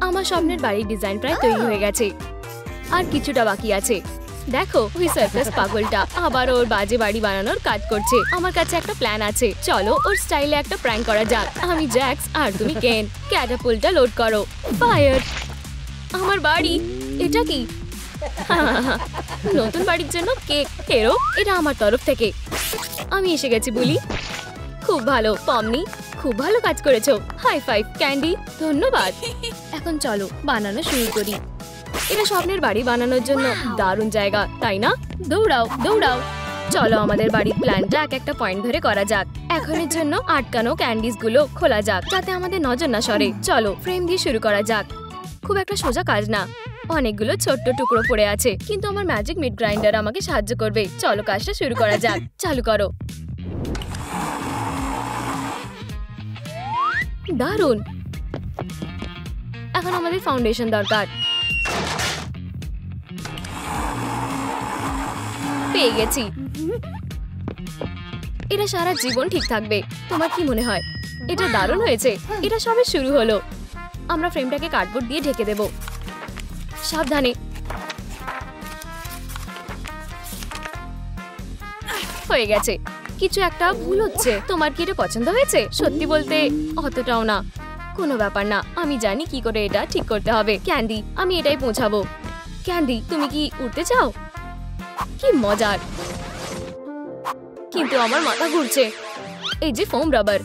আমার স্বপ্নের বাড়ির ডিজাইন প্রায় তৈরি হয়ে গেছে, আর কিছুটা বাকি আছে। দেখো ওই সার্কাস পাগলটা আবার ওর বাজে বাড়ি বানানোর কাজ করছে। আমার কাছে একটা প্ল্যান আছে, চলো ওর স্টাইলে একটা প্র্যাঙ্ক করা যাক। আমি জ্যাক্স আর তুমি কেন। ক্যাটাপুলটা লোড করো। ফায়ার! আমার বাড়ি, এটা কি? নতুন বাড়ির জন্য কেক। হেরো, এটা আমার তরফ থেকে। আমি এসে গেছি বুলি। খুব ভালো পমনি, খুব ভালো কাজ করেছো। High five candy. ধন্যবাদ। এখন চলো বানানো শুরু করি। এটা স্বপ্নের বাড়ি বানানোর জন্য দারুণ জায়গা, তাই না? দৌড়াও দৌড়াও। চলো আমাদের বাড়ির প্ল্যানটা এক একটা পয়েন্ট ধরে করা যাক। এখনের জন্য আটকানো ক্যান্ডিস গুলো খোলা যাক যাতে আমাদের নজর না সরে। চলো ফ্রেম দিয়ে শুরু করা যাক। খুব একটা সোজা কাজ না, অনেকগুলো ছোট্ট টুকরো পড়ে আছে, কিন্তু আমার ম্যাজিক মিট গ্রাইন্ডার আমাকে সাহায্য করবে। চলো কাজটা শুরু করা যাক। চালু করো। দারুণ। এখন আমাদের ফাউন্ডেশন দরকার। পেয়ে গেছি। এটা সারা জীবন ঠিক থাকবে। তোমার কি মনে হয়? এটা দারুণ হয়েছে। এটা সবে শুরু হলো। আমরা ফ্রেমটাকে কার্ডবোর্ড দিয়ে ঢেকে দেব। সাবধানে। হয়ে গেছে। কিছু একটা ভুল হচ্ছে। তোমার কি এটা পছন্দ হয়েছে? সত্যি বলতে অতটাও না। কোনো ব্যাপার না, আমি জানি কি করে এটা ঠিক করতে হবে। ক্যান্ডি, আমি এটাই পৌঁছাবো। ক্যান্ডি, তুমি কি উঠতে চাও? কি মজার, কিন্তু আমার মাথা ঘুরছে। এই যে ফোম রাবার,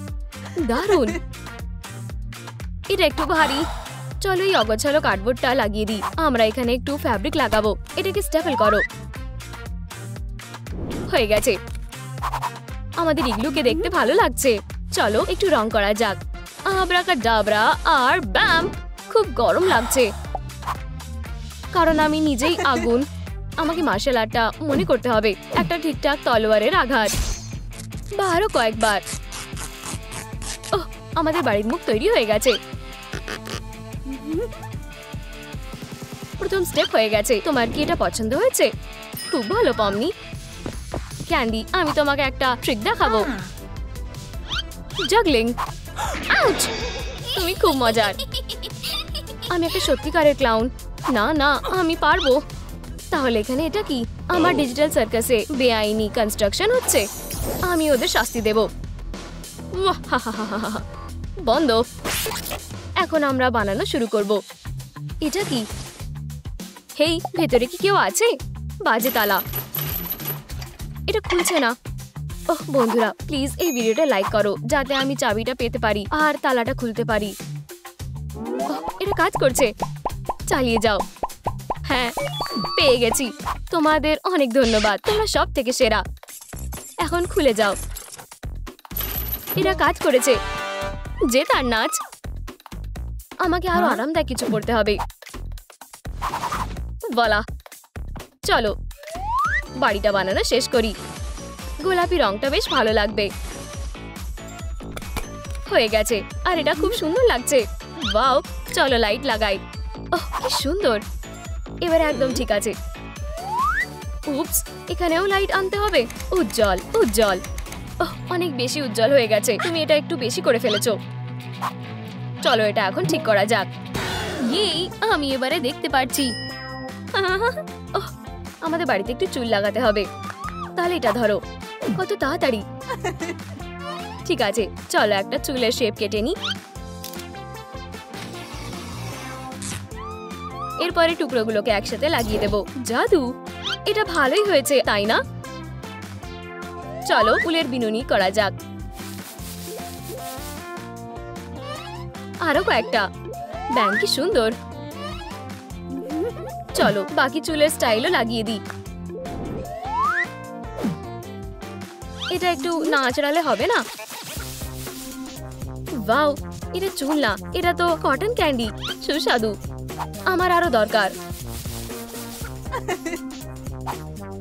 দারুণ। এটা একটু ভারী। চলো এই অগোছালো কার্ডবোর্ডটা লাগিয়ে দিই। আমরা এখানে একটু ফ্যাব্রিক লাগাবো। এটাকে স্টেপল করো। হয়ে গেছে। আমাদের ইগলুকে দেখতে ভালো লাগছে। চলো একটু রং করা যাক। আবরাকাডাবরা আর ব্যাম! খুব গরম লাগছে কারণ আমি নিজেই আগুন। আমাকে মার্শাল আর্টটা মনে করতে হবে। একটা ঠিকঠাক তলোয়ারের আঘাত বা আরো কয়েকবার। ওহ, আমাদের বাড়ির মুখ তৈরি হয়ে গেছে। প্রথম স্টেপ হয়ে গেছে। তোমার কি এটা পছন্দ হয়েছে? খুব ভালো পমনি। ক্যান্ডি, আমি তোমাকে একটা ট্রিক দেখাবো। জাগলিং। আউচ! তুমি খুব মজার। আমি একটা সত্যিকারের ক্লাউন। না না, আমি পারবো। তাহলে এখানে এটা কি? আমার ডিজিটাল সার্কাসে বেআইনি কনস্ট্রাকশন হচ্ছে। আমি ওদের শাস্তি দেব। বন্ধ। এখন আমরা বানানো শুরু করব। এটা কি? হেই, ভেতরে কি কেউ আছে? বাজে তালা। এটা খুলছে না। ওহ বন্ধুরা, প্লিজ এই ভিডিওটা লাইক করো যাতে আমি চাবিটা পেতে পারি আর তালাটা খুলতে পারি। এটা কাজ করছে। চালিয়ে যাও। হ্যাঁ, পেয়ে গেছি। তোমাদের অনেক ধন্যবাদ, তোমরা সব থেকে সেরা। এখন খুলে যাও। এটা কাজ করেছে। যে তার নাচ। আমাকে আরো আরামদায়ক কিছু করতে হবে। বলা। চলো বাড়িটা বানানো শেষ করি। গোলাপি রংটা বেশ ভালো লাগবে। হয়ে গেছে, আর এটা খুব সুন্দর লাগছে। ওয়াও, চলো লাইট লাগাই। ওহ, কি সুন্দর। এবারে একদম ঠিক আছে। উপস, এখানেও লাইট আনতে হবে। উজ্জ্বল উজ্জ্বল। ওহ, অনেক বেশি উজ্জ্বল হয়ে গেছে। তুমি এটা একটু বেশি করে ফেলেছো। চলো এটা এখন ঠিক করা যাক। এই, আমি এবারে দেখতে পাচ্ছি। ওহ, আমাদের বাড়িতে একটু চুল লাগাতে হবে। তাহলে এটা ধরো। কত তাড়াতাড়ি। ঠিক আছে, চলো একটা চুলের শেপ কেটে নি। এরপরে টুকরোগুলোকে একসাথে লাগিয়ে দেব। জাদু! এটা ভালোই হয়েছে, তাই না? চলো ফুলের বিনুনি করা যাক। আরো কয়েকটা। ব্যাং, কি সুন্দর। চলো বাকি চুলের স্টাইলও লাগিয়ে দিই। এটা একটু নাচড়ালে হবে না? ওয়াও, এটা চুল না, এটা তো কটন ক্যান্ডি। সুস্বাদু। আমার আরো দরকার।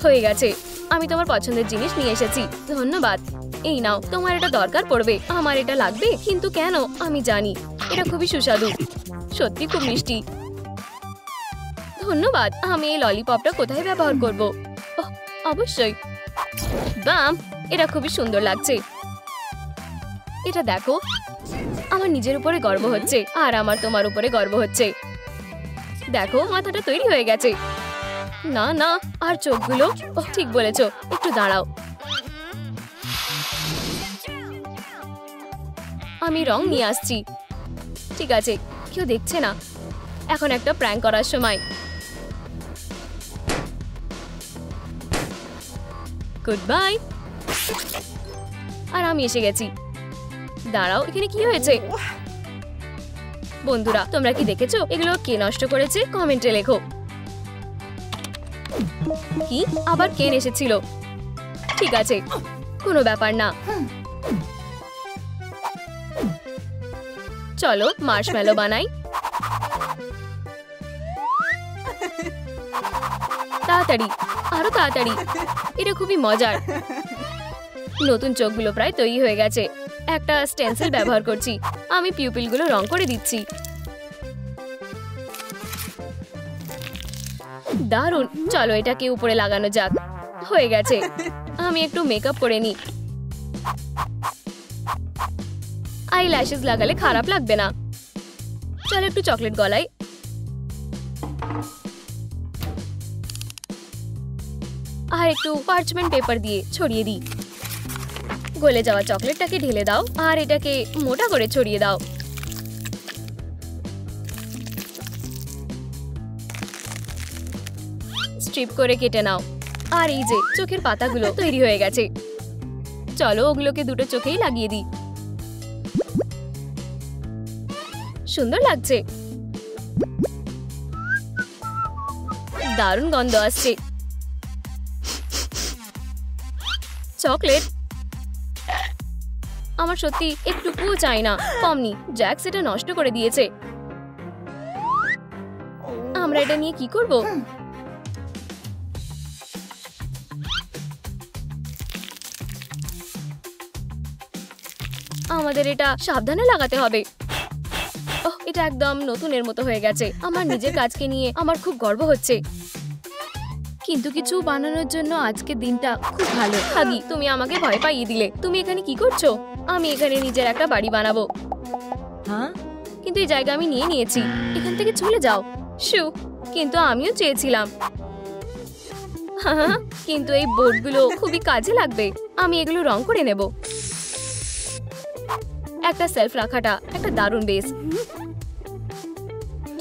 হয়ে গেছে। আমি তোমার পছন্দের জিনিস নিয়ে এসেছি। ধন্যবাদ। এই নাও, তোমার এটা দরকার পড়বে। আমার এটা লাগবে, কিন্তু কেন আমি জানি। এটা খুবই সুস্বাদু, সত্যি খুব মিষ্টি। ধন্যবাদ। আমি এই ললিপপটা কোথায় ব্যবহার করব? অবশ্যই। বাম, এটা খুবই সুন্দর লাগছে। এটা দেখো, আমার নিজের উপরে গর্ব হচ্ছে আর আমার তোমার উপরে গর্ব হচ্ছে। দেখো মাথাটা তৈরি হয়ে গেছে। না না, আর চোখগুলো। ওহ, ঠিক বলেছো, একটু দাঁড়াও। আমি রং নিয়ে আসছি। ঠিক আছে, কেউ দেখছে না। এখন একটা প্র্যাঙ্ক করার সময়। Good bye. আর আমি এসে গেছি। দাঁড়াও, এখানে কি হয়েছে? বন্ধুরা, তোমরা কি দেখেছো এগুলো কে নষ্ট করেছে? কমেন্টে লেখো। কি আবার কেন এসেছিল? ঠিক আছে, কোনো ব্যাপার না। চলো মার্শম্যালো বানাই। তাড়াতাড়ি, আরো তাড়াতাড়ি। এটা খুবই মজার। নতুন চোখগুলো প্রায় তৈরি হয়ে গেছে। একটা স্টেন্সিল ব্যবহার করছি। আমি পিউপিলগুলো রং করে দিচ্ছি। দারুণ। চলো এটাকে উপরে লাগানো যাক। হয়ে গেছে। আমি একটু মেকআপ করে নিই। আইল্যাশেস লাগালে খারাপ লাগবে না। চলো একটু চকলেট গলাই। আর একটু পার্চমেন্ট পেপার দিয়ে ছড়িয়ে দিই। গলে যাওয়া চকলেটটাকে ঢেলে দাও আর এটাকে মোটা করে ছড়িয়ে দাও। স্ট্রিপ করে কেটে নাও। আর এই যে চোখের পাতাগুলো তৈরি হয়ে গেছে। চলো ওগুলোকে দুটো চোখেই লাগিয়ে দিই। সুন্দর লাগছে। দারুণ গন্ধ আসছে। চকলেট আমার সত্যি একটুকুও চাই না। পমনি, জ্যাক সেটা নষ্ট করে দিয়েছে। আমরা এটা নিয়ে কি করব? আমাদের এটা সাবধানে লাগাতে হবে। ওহ, এটা একদম নতুনের মতো হয়ে গেছে। আমার নিজের কাজকে নিয়ে আমার খুব গর্ব হচ্ছে। কিন্তু কিছু বানানোর জন্য আজকের দিনটা খুব ভালো। হাগি, তুমি আমাকে ভয় পাইয়ে দিলে। তুমি এখানে কি করছো? আমি এখানে নিজের একটা বাড়ি বানাবো। হ্যাঁ, কিন্তু এই জায়গা আমি নিয়ে নিয়েছি। এখান থেকে চলে যাও। শু, কিন্তু আমিও চেয়েছিলাম। হ্যাঁ, কিন্তু এই বোর্ডগুলো খুবই কাজে লাগবে। আমি এগুলো রং করে নেব। একটা সেলফ রাখাটা একটা দারুণ বেস।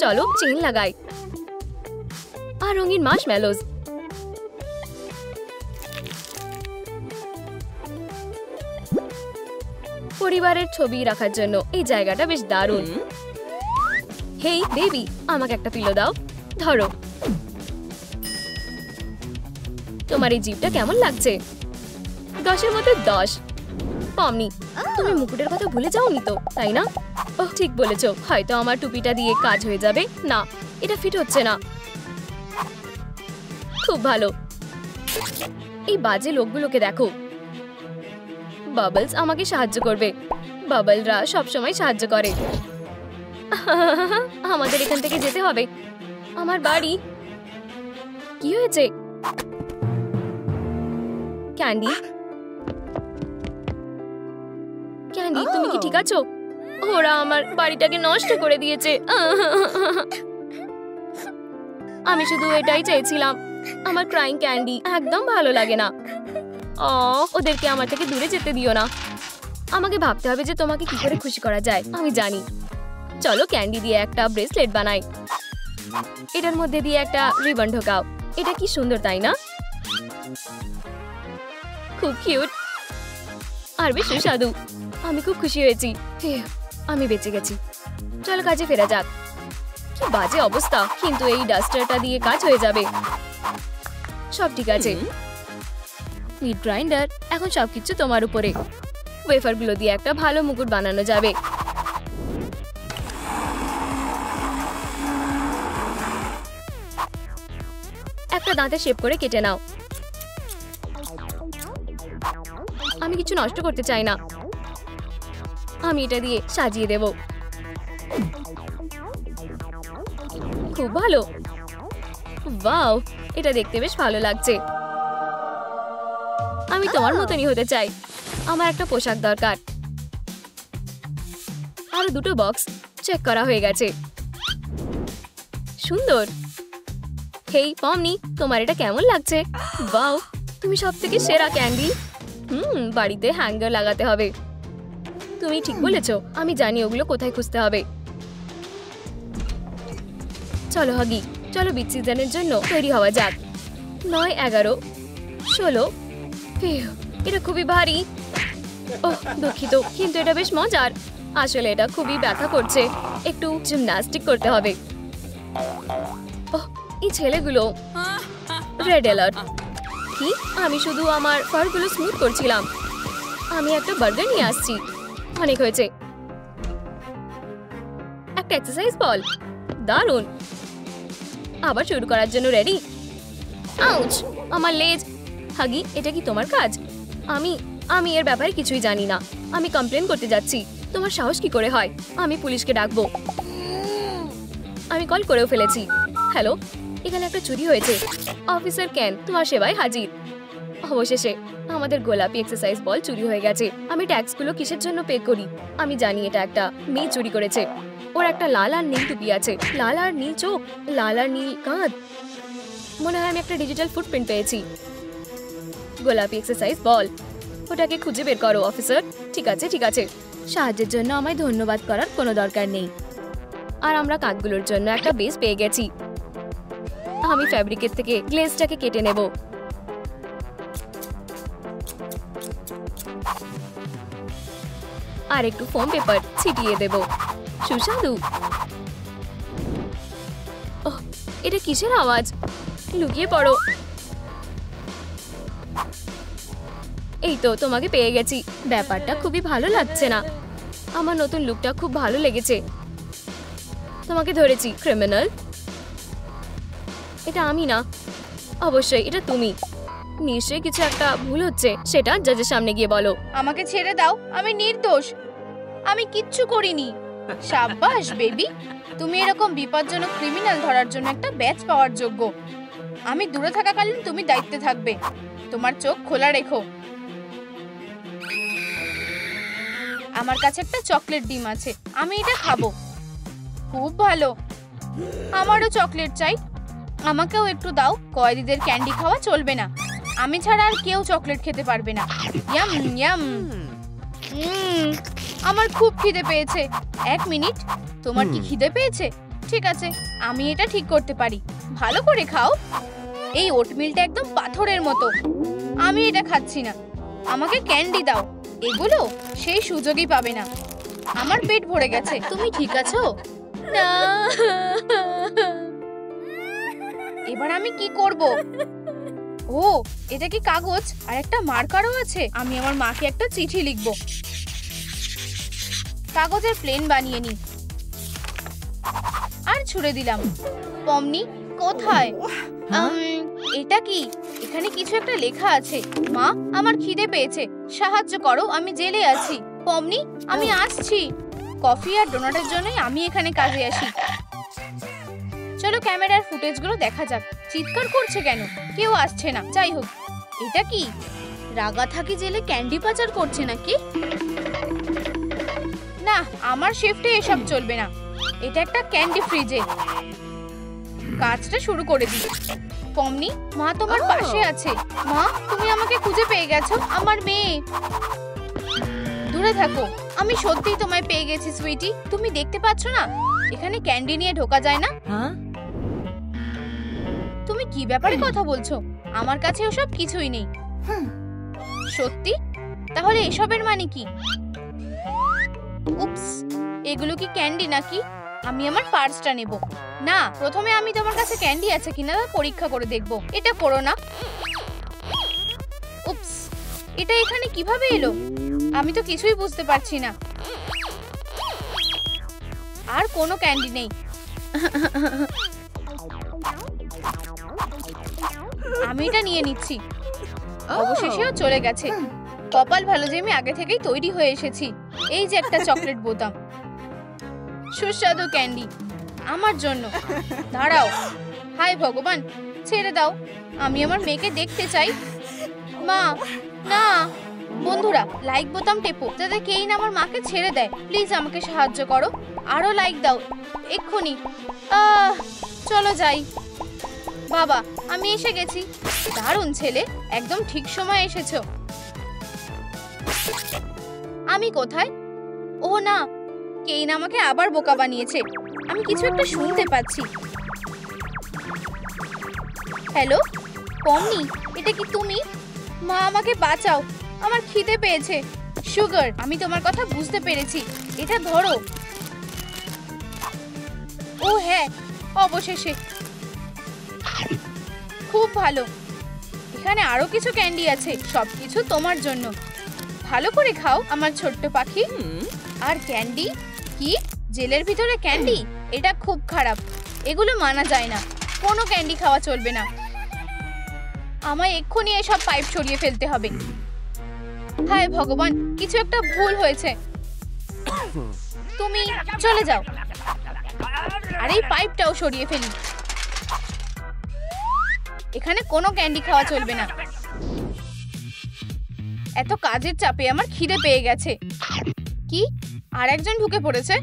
চলো চেইন লাগাই। আর রঙিন মার্শম্যালোজ। পরিবারের ছবি রাখার জন্য এই জায়গাটা বেশ দারুণ। হেই বেবি, আমাকে একটা পিলো দাও। ধরো। তোমার এই জিপটা কেমন লাগছে? 10-এর মধ্যে 10। পমনি, তুমি মুকুটের কথা ভুলে যাওনি তো, তাই না? ওহ, ঠিক বলেছো। হয়তো আমার টুপিটা দিয়ে কাজ হয়ে যাবে। না, এটা ফিট হচ্ছে না। খুব ভালো। এই বাজে লোকগুলোকে দেখো। বাবলস আমাকে সাহায্য করবে। বাবলরা সবসময় সাহায্য করে। আমাদের এখান থেকে যেতে হবে। আমার বাড়ি। কি হয়েছে? ক্যান্ডি, ক্যান্ডি, তুমি কি ঠিক আছো? ওরা আমার বাড়িটাকে নষ্ট করে দিয়েছে। আমি শুধু এটাই চেয়েছিলাম। আমার ক্রাইং ক্যান্ডি একদম ভালো লাগে না। ওদেরকে আমার থেকে দূরে যেতে দিও না। আমাকে ভাবতে হবে যে তোমাকে কি করে খুশি করা যায়। আমি জানি। চলো ক্যান্ডি দিয়ে একটা ব্রেসলেট বানাই। এটার মধ্যে দিয়ে একটা রিবন ঢোকাও। এটা কি সুন্দর, তাই না? খুব কিউট আর বেশ সুস্বাদু। আমি খুব খুশি হয়েছি। আমি বেঁচে গেছি। চলো কাজে ফেরা যাক। কি বাজে অবস্থা, কিন্তু এই ডাস্টারটা দিয়ে কাজ হয়ে যাবে। সব ঠিক আছে। মিট গ্রাইন্ডার, এখন সবকিছু তোমার উপরে। ওয়েফারগুলো দিয়ে একটা ভালো মুকুট বানানো যাবে। একটা দাঁতে শেপ করে কেটে নাও। আমি কিছু নষ্ট করতে চাই না। আমি এটা দিয়ে সাজিয়ে দেব। খুব ভালো। ওয়াও, এটা দেখতে বেশ ভালো লাগছে। আমি তোমার মতনই হতে চাই। আমার একটা পোশাক দরকার। আরো 2টো বক্স চেক করা হয়ে গেছে। সুন্দর। হেই পমনি, তোমার এটা কেমন লাগছে? ওয়াও, তুমি সবথেকে সেরা ক্যান্ডি। বাড়িতে হ্যাঙ্গার লাগাতে হবে। তুমি ঠিক বলেছো, আমি জানি ওগুলো কোথায় খুঁজতে হবে। চলো হাগি, চলো বিচ সিজনের জন্য তৈরি হওয়া যাক। 9, 11, 16। এটা খুবই ভারী। ওহ দুঃখিত, কিন্তু এটা বেশ মজার। আসলে এটা খুবই ব্যথা করছে, একটু জিমন্যাস্টিক করতে হবে। ওহ এই ছেলেগুলো। Red alert. কি? আমি শুধু আমার ফারগুলো স্মুথ করছিলাম। আমি একটা বার্গার নিয়ে আসছি। অনেক হয়েছে। একটা এক্সারসাইজ বল। দারুণ। আবার শুরু করার জন্য রেডি? আউচ, আমার লেজ। হাগি, এটা কি তোমার কাজ? আমি এর ব্যাপারে কিছুই জানি না। আমি কমপ্লেন করতে যাচ্ছি। তোমার সাহস কি করে হয়? আমি পুলিশকে ডাকবো। আমি কল করেও ফেলেছি। হ্যালো, এখানে একটা চুরি হয়েছে। অফিসার কেন তোমার সেবায় হাজির। অবশেষে আমাদের গোলাপি এক্সারসাইজ বল চুরি হয়ে গেছে। আমি ট্যাক্সগুলো কিসের জন্য পে করি? আমি জানি এটা একটা মেয়ে চুরি করেছে। ওর একটা লাল আর নীল টুপি আছে, লাল আর নীল চোখ, লাল আর নীল কাঁধ। মনে হয় আমি একটা ডিজিটাল ফুটপ্রিন্ট পেয়েছি। গোলাপি এক্সারসাইজ বল, ওটাকে খুঁজে বের করো অফিসার। ঠিক আছে ঠিক আছে, সাহায্যের জন্য আমায় ধন্যবাদ করার কোনো দরকার নেই। আর আমরা কাঁধগুলোর জন্য একটা বেস পেয়ে গেছি। আমি ফ্যাব্রিকের থেকে গ্লেজটাকে কেটে নেব। আর একটু ফোম পেপার ছিটিয়ে দেব। সুস্বাদু। ওহ, এটা কিসের আওয়াজ? লুকিয়ে পড়ো। এই তো তোমাকে পেয়ে গেছি। ব্যাপারটা খুবই ভালো লাগছে না। আমার নতুন লুকটা খুব ভালো লেগেছে। তোমাকে ধরেছি ক্রিমিনাল। এটা আমি না। অবশ্যই এটা তুমি। নিশ্চয়ই কিছু একটা ভুল হচ্ছে, সেটা জাজের সামনে গিয়ে বলো। আমাকে ছেড়ে দাও, আমি নির্দোষ। আমি কিচ্ছু করিনি। সাব্বাস বেবি, তুমি এরকম বিপজ্জনক ক্রিমিনাল ধরার জন্য একটা ব্যাচ পাওয়ার যোগ্য। আমি দূরে থাকাকালীন তুমি দায়িত্বে থাকবে। তোমার চোখ খোলা রেখো। আমার কাছে একটা চকলেট ডিম আছে, আমি এটা খাবো। খুব ভালো, আমারও চকলেট চাই। আমাকেও একটু দাও। কয়েদিদের ক্যান্ডি খাওয়া চলবে না। আমি ছাড়া আর কেউ চকলেট খেতে পারবে না। Yam yam. আমার খুব খিদে পেয়েছে। 1 মিনিট, তোমার কি খিদে পেয়েছে? ঠিক আছে, আমি এটা ঠিক করতে পারি। ভালো করে খাও। এই ওটমিলটা একদম পাথরের মতো। আমি এটা খাচ্ছি না। আমাকে ক্যান্ডি দাও। এগুলো সেই সুযোগই পাবে না। আমার পেট ভরে গেছে। তুমি ঠিক আছো? না। এবার আমি কি করব? ও, এটা কি কাগজ আর একটা মার্কারও আছে? আমি আমার মাকে একটা চিঠি লিখব। কাগজের প্লেন বানিয়ে নি আর ছুঁড়ে দিলাম। পমনি কোথায়? এটা কি? এখানে কিছু একটা লেখা আছে। মা, আমার খিদে পেয়েছে, সাহায্য করো, আমি জেলে আছি। পমনি, আমি আসছি। কফি আর ডোনাটের জন্যই আমি এখানে কাজে আসি। চলো ক্যামেরার ফুটেজগুলো দেখা যাক। চিৎকার করছে কেন? কেউ আসছে না। যাই হোক, এটা কি? রাগা থাকি জেলে ক্যান্ডি পাচার করছে নাকি? না, আমার শিফটে এসব চলবে না। এটা একটা ক্যান্ডি ফ্রিজে। কাজটা শুরু করে দিই। পমনি, মা তোমার পাশে আছে। মা, তুমি আমাকে খুঁজে পেয়ে গেছো? আমার মেয়ে। দূরে থাকো। আমি সত্যিই তোমায় পেয়ে গেছি সুইটি। তুমি দেখতে পাচ্ছ না এখানে ক্যান্ডি নিয়ে ঢোকা যায় না? তুমি কি ব্যাপারে কথা বলছো? আমার কাছে ওসব কিছুই নেই। সত্যি? তাহলে এসবের মানে কি? উপস, এগুলো কি ক্যান্ডি নাকি? আমি আমার পার্সটা নেব। না, প্রথমে আমি তোমার কাছে ক্যান্ডি আছে কিনা পরীক্ষা করে দেখব। এটা করো না। উপস, এটা এখানে কিভাবে এলো? আমি তো কিছুই বুঝতে পারছি না। আর কোনো ক্যান্ডি নেই। আমি এটা নিয়ে নিচ্ছি। অবশেষেও চলে গেছে। কপাল ভালো যে আমি আগে থেকেই তৈরি হয়ে এসেছি। এই যে একটা চকলেট বোতাম। সুস্বাদু ক্যান্ডি আমার জন্য। দাঁড়াও। হায় ভগবান, ছেড়ে দাও। আমি আমার মেয়েকে দেখতে চাই। মা, না। বন্ধুরা লাইক বোতাম টেপো যাতে কেইন আমার মাকে ছেড়ে দেয়। প্লিজ আমাকে সাহায্য করো, আরো লাইক দাও এক্ষুনি। চলো যাই। বাবা আমি এসে গেছি। দারুণ ছেলে, একদম ঠিক সময় এসেছো। আমি কোথায়? ও না, কেইন আমাকে আবার বোকা বানিয়েছে। আমি কিছু একটা শুনতে পাচ্ছি। হ্যালো পমনি, এটা কি তুমি? মা আমাকে বাঁচাও, আমার খিদে পেয়েছে। সুগার, আমি তোমার কথা বুঝতে পেরেছি, এটা ধরো। ও হ্যাঁ, অবশেষে। খুব ভালো। এখানে আরো কিছু ক্যান্ডি আছে, সবকিছু তোমার জন্য। ভালো করে খাও আমার ছোট্ট পাখি। আর ক্যান্ডি? কি জেলের ভিতরে ক্যান্ডি? এটা খুব খারাপ, এগুলো মানা যায় না। কোনো ক্যান্ডি খাওয়া চলবে না। আমায় এক্ষুনি এসব পাইপ সরিয়ে ফেলতে হবে। হায় ভগবান, কিছু একটা ভুল হয়েছে। তুমি চলে যাও, আর এই পাইপটাও সরিয়ে ফেলি। এখানে কোনো ক্যান্ডি খাওয়া চলবে না। এত কাজের চাপে আমার খিদে পেয়ে গেছে। কি আর একজন ঢুকে পড়েছে?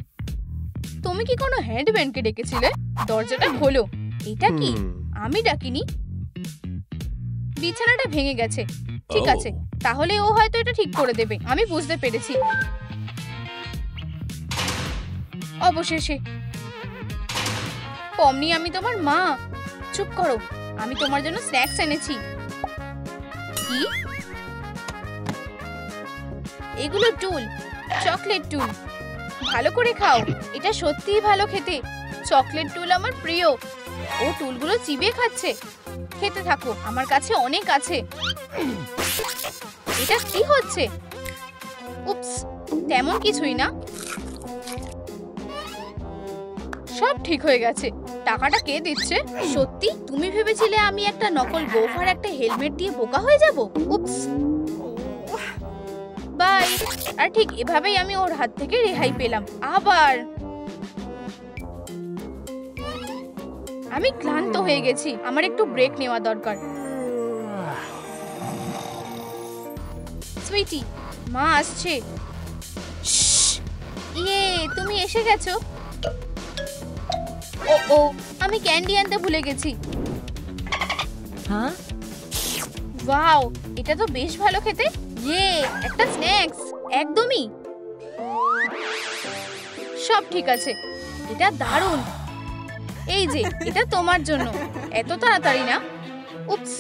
তুমি কি কোনো হ্যান্ডম্যানকে ডেকেছিলে? দরজাটা খোলো। এটা কি? আমি ডাকিনি। বিছানাটা ভেঙে গেছে। ঠিক আছে, তাহলে ও হয়তো এটা ঠিক করে দেবে। আমি বুঝতে পেরেছি। অবশেষে। পমনি, আমি তোমার মা। চুপ করো, আমি তোমার জন্য স্ন্যাক্স এনেছি। কি? এগুলো টুল, চকলেট টুল। ভালো করে খাও, এটা সত্যিই ভালো খেতে। চকলেট টুল আমার প্রিয়। ও টুলগুলো চিবিয়ে খাচ্ছে। খেতে থাকো, আমার কাছে অনেক আছে। এটা কি হচ্ছে? উপস, তেমন কিছুই না। সব ঠিক হয়ে গেছে। টাকাটা কে দিচ্ছে? সত্যি? তুমি ভেবেছিলে আমি একটা নকল গোফার একটা হেলমেট দিয়ে বোকা হয়ে যাব? উপস, বাই। আর ঠিক এভাবেই আমি ওর হাত থেকে রেহাই পেলাম। আবার আমি ক্লান্ত হয়ে গেছি, আমার একটু ব্রেক নেওয়া দরকার। সুইটি, মা আসছে। ইয়ে, তুমি এসে গেছো। ও, আমি ক্যান্ডি আনতে ভুলে গেছি। হ্যাঁ, ওয়াও, এটা তো বেশ ভালো খেতে। ইয়ে, একটা স্ন্যাক্স। একদমই। সব ঠিক আছে, এটা দারুণ। এই যে, এটা তোমার জন্য। এত তাড়াতাড়ি না। উপস,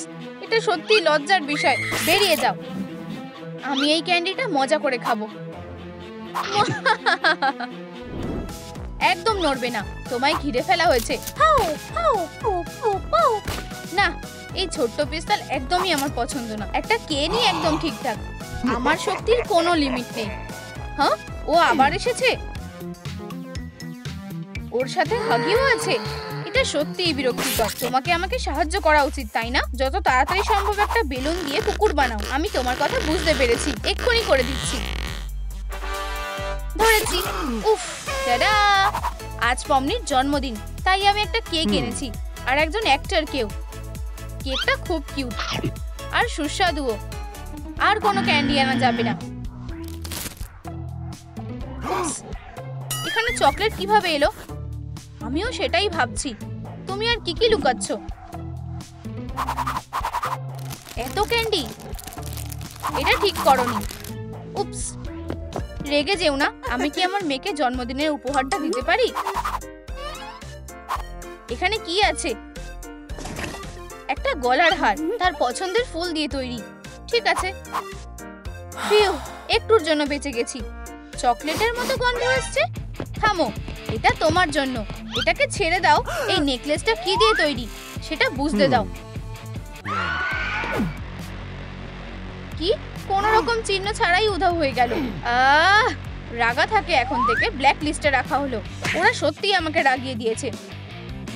এটা সত্যি লজ্জার বিষয়। বেরিয়ে যাও। আমি এই ক্যান্ডিটা মজা করে খাবো। একদম নড়বে না, তোমায় ঘিরে ফেলা হয়েছে। না, এই ছোট্ট পিস্তল একদমই আমার পছন্দ না। একটা কেনই একদম ঠিকঠাক। আমার শক্তির কোনো লিমিট নেই। হ্যাঁ, ও আবার এসেছে। ওর সাথে হাগিও আছে। এটা সত্যিই বিরক্তিকর। তোমাকে আমাকে সাহায্য করা উচিত, তাই না? যত তাড়াতাড়ি সম্ভব একটা বেলুন দিয়ে কুকুর বানাও। আমি তোমার কথা বুঝতে পেরেছি, এক্ষুনি করে দিচ্ছি। ধরেছি। উফ, টাডা! আজ পমনির জন্মদিন, তাই আমি একটা কেক এনেছি, আর একজন অ্যাক্টর কেউ। কেকটা খুব কিউট আর সুস্বাদুও। আর কোনো ক্যান্ডি আনা যাবে না। এখানে চকলেট কিভাবে এলো? আমিও সেটাই ভাবছি। তুমি আর কি কি লুকাচ্ছ? এত ক্যান্ডি, এটা ঠিক করনি। উপস, রেগে যেও না। আমি কি আমার মেয়েকে জন্মদিনের উপহারটা দিতে পারি? এখানে কি আছে? একটা গলার হার, তার পছন্দের ফুল দিয়ে তৈরি। ঠিক আছে। ফিউ, একটুর জন্য বেঁচে গেছি। চকলেটের মতো গন্ধ আসছে। থামো, এটা তোমার জন্য। এটাকে ছেড়ে দাও। এই নেকলেসটা কি দিয়ে তৈরি সেটা বুঝতে দাও। কি কোনো রকম চিহ্ন ছাড়াই উধাও হয়ে গেল। রাগা থাকে এখন থেকে। ব্ল্যাক লিস্টে রাখা হলো। ওরা সত্যিই আমাকে রাগিয়ে দিয়েছে।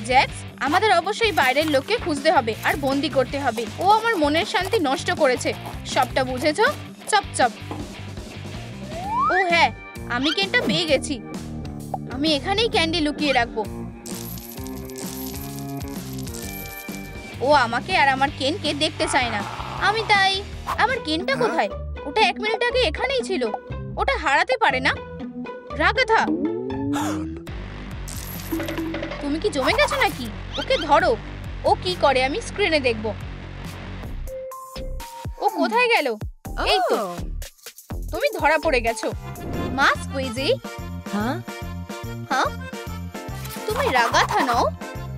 জ্যাক্স, আমাদের অবশ্যই বাইরের লোককে খুঁজতে হবে আর বন্দি করতে হবে। ও আমার মনের শান্তি নষ্ট করেছে। সবটা বুঝেছো? Chop chop. ও হ্যাঁ, আমি কেনটা পেয়ে গেছি। আমি এখানেই ক্যান্ডি লুকিয়ে রাখবো। ও আমাকে আর আমার কেনকে দেখতে চায় না। আমি তাই। আমার কেনটা কোথায়? ওটা 1 মিনিট আগে এখানেই ছিল। ওটা হারাতে পারে না। রাগাথা, তুমি কি জমে গেছো নাকি? ওকে ধরো। ও কি করে আমি স্ক্রিনে দেখব। ও কোথায় গেল? এই তো, তুমি ধরা পড়ে গেছো। মা স্কুইজি। হ্যাঁ হ্যাঁ, তুমি রাগাথা নও।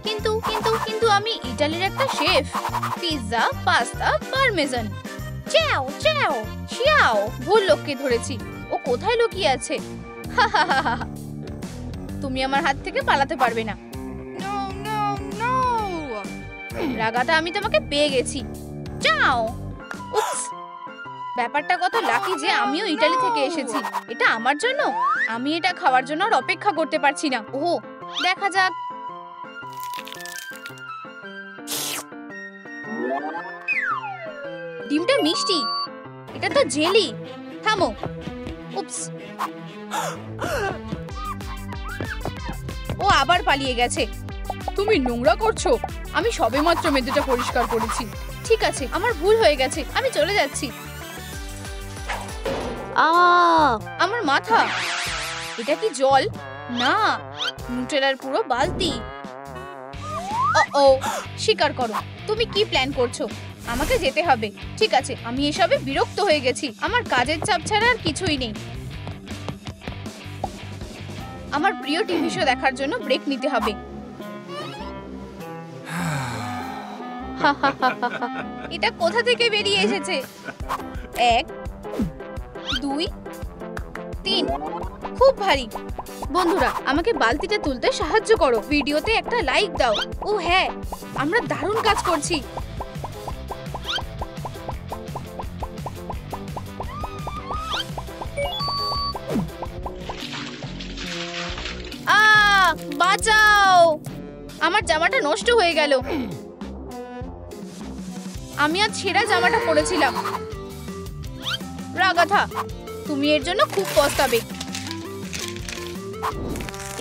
কিন্তু কিন্তু কিন্তু আমি ইতালির একটা শেফ। Pizza, pasta, পারমেজান। চাও চাও চাও। ভুল লোককে ধরেছি। ও কোথায় লুকিয়ে আছে? তুমি আমার হাত থেকে পালাতে পারবে না। রাগাটা আমি তোমাকে পেয়ে গেছি। যাও। উপস, ব্যাপারটা কত লাকি যে আমিও ইতালি থেকে এসেছি। এটা আমার জন্য। আমি এটা খাওয়ার জন্য আর অপেক্ষা করতে পারছি না। ও দেখা যাক। ডিমটা মিষ্টি। এটা তো জেলি। থামো। উপস, ও আবার পালিয়ে গেছে। তুমি নোংরা করছো। আমি সবেমাত্র মেঝেটা পরিষ্কার করেছি। ঠিক আছে, আমার ভুল হয়ে গেছে। আমি চলে যাচ্ছি। আমার মাথা। এটা কি জল? না, নুটেলার পুরো বালতি। ও স্বীকার করো। তুমি কি প্ল্যান করছো? আমাকে যেতে হবে। ঠিক আছে, আমি এসবে বিরক্ত হয়ে গেছি। আমার কাজের চাপ ছাড়া আর কিছুই নেই। আমার প্রিয় টিভি শো দেখার জন্য ব্রেক নিতে হবে। এটা কোথা থেকে বেরিয়ে এসেছে? 1 2 3। খুব ভারী। বন্ধুরা, আমাকে বালতিটা তুলতে সাহায্য করো। ভিডিওতে একটা লাইক দাও। ও হ্যাঁ, আমরা দারুণ কাজ করছি। বাঁচাও, আমার জামাটা নষ্ট হয়ে গেল। আমি আজ ছেঁড়া জামাটা পরেছিলাম। রাগাথা, তুমি এর জন্য খুব পস্তাবে।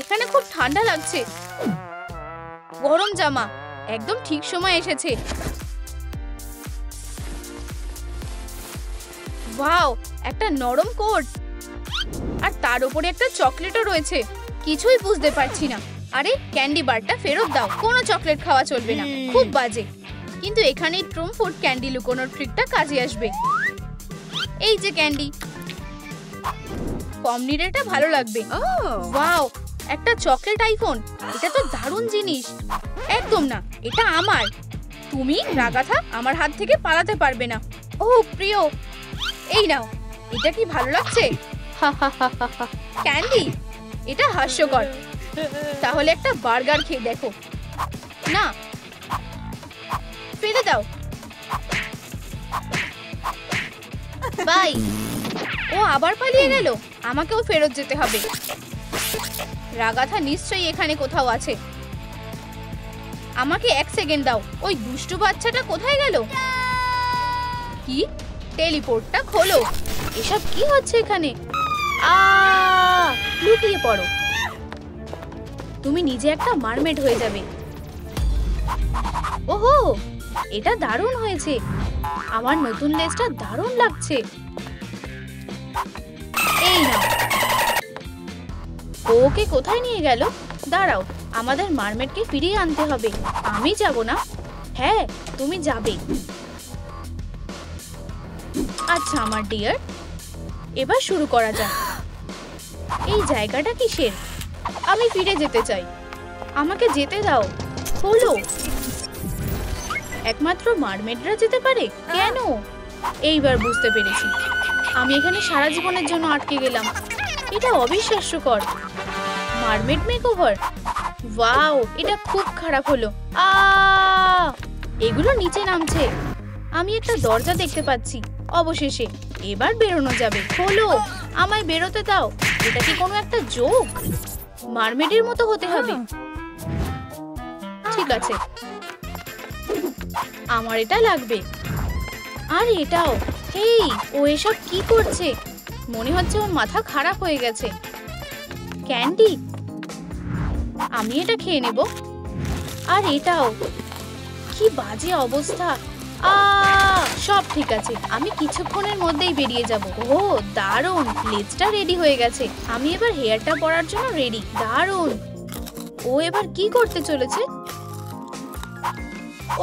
এখানে খুব ঠান্ডা লাগছে। গরম জামা একদম ঠিক সময় এসেছে। ওয়াও, একটা নরম কোট, আর তার উপরে একটা চকলেটও রয়েছে। কিছুই বুঝতে পারছি না। আরে ক্যান্ডি বারটা ফেরত দাও। কোনো চকলেট খাওয়া চলবে না, খুব বাজে। কিন্তু এখানে ট্রুম ফুড ক্যান্ডি লুকোনোর ট্রিকটা কাজে আসবে। এই যে ক্যান্ডি। পমনির এটা ভালো লাগবে। ওয়াও, একটা চকলেট আইফোন। এটা তো দারুণ জিনিস। একদম না, এটা আমার। তুমি রাগাথা আমার হাত থেকে পালাতে পারবে না। ও প্রিয়, এই নাও। এটা কি ভালো লাগছে? ক্যান্ডি, এটা হাস্যকর। তাহলে একটা বার্গার খেয়ে দেখো। না, ফেলে দাও। বাই। ও আবার পালিয়ে গেল। আমাকেও ফেরত যেতে হবে। রাগাথা নিশ্চয়ই এখানে কোথাও আছে। আমাকে 1 সেকেন্ড দাও। ওই দুষ্টু বাচ্চাটা কোথায় গেল? কি? টেলিপোর্টটা খোলো। এসব কি হচ্ছে এখানে? লুকিয়ে পড়ো। তুমি নিজে একটা মারমেড হয়ে যাবে। ওহো, এটা দারুণ হয়েছে। আমার নতুন লেজটা দারুণ লাগছে। এই নাও। ওকে কোথায় নিয়ে গেল? দাঁড়াও, আমাদের মারমেডকে ফিরিয়ে আনতে হবে। আমি যাব না। হ্যাঁ, তুমি যাবে। আচ্ছা আমার ডিয়ার, এবার শুরু করা যাক। এই জায়গাটা কিসের? আমি ফিরে যেতে চাই। আমাকে যেতে দাও। হলো, একমাত্র মারমেডরা যেতে পারে কেন? এইবার বুঝতে পেরেছি। আমি এখানে সারা জীবনের জন্য আটকে গেলাম। এটা অবিশ্বাস্যকর। Mermaid makeover. ওয়াও, এটা খুব খারাপ হলো। এগুলো নিচে নামছে। আমি একটা দরজা দেখতে পাচ্ছি। অবশেষে এবার বেরোনো যাবে। হলো, আমায় বেরোতে দাও। এটা কি কোনো একটা জোক? মারমেডের মতো হতে হবে। ঠিক আছে, আমার এটা লাগবে। আর এটাও। হেই, ও এসব কি করছে? মনে হচ্ছে ওর মাথা খারাপ হয়ে গেছে। ক্যান্ডি, আমি এটা খেয়ে নেব। আর এটাও। কি বাজে অবস্থা। সব ঠিক আছে, আমি কিছুক্ষণের মধ্যেই বেরিয়ে যাব। ও দারুণ, লেজটা রেডি হয়ে গেছে। আমি এবার হেয়ারটা পরার জন্য রেডি। দারুণ। ও এবার কি করতে চলেছে?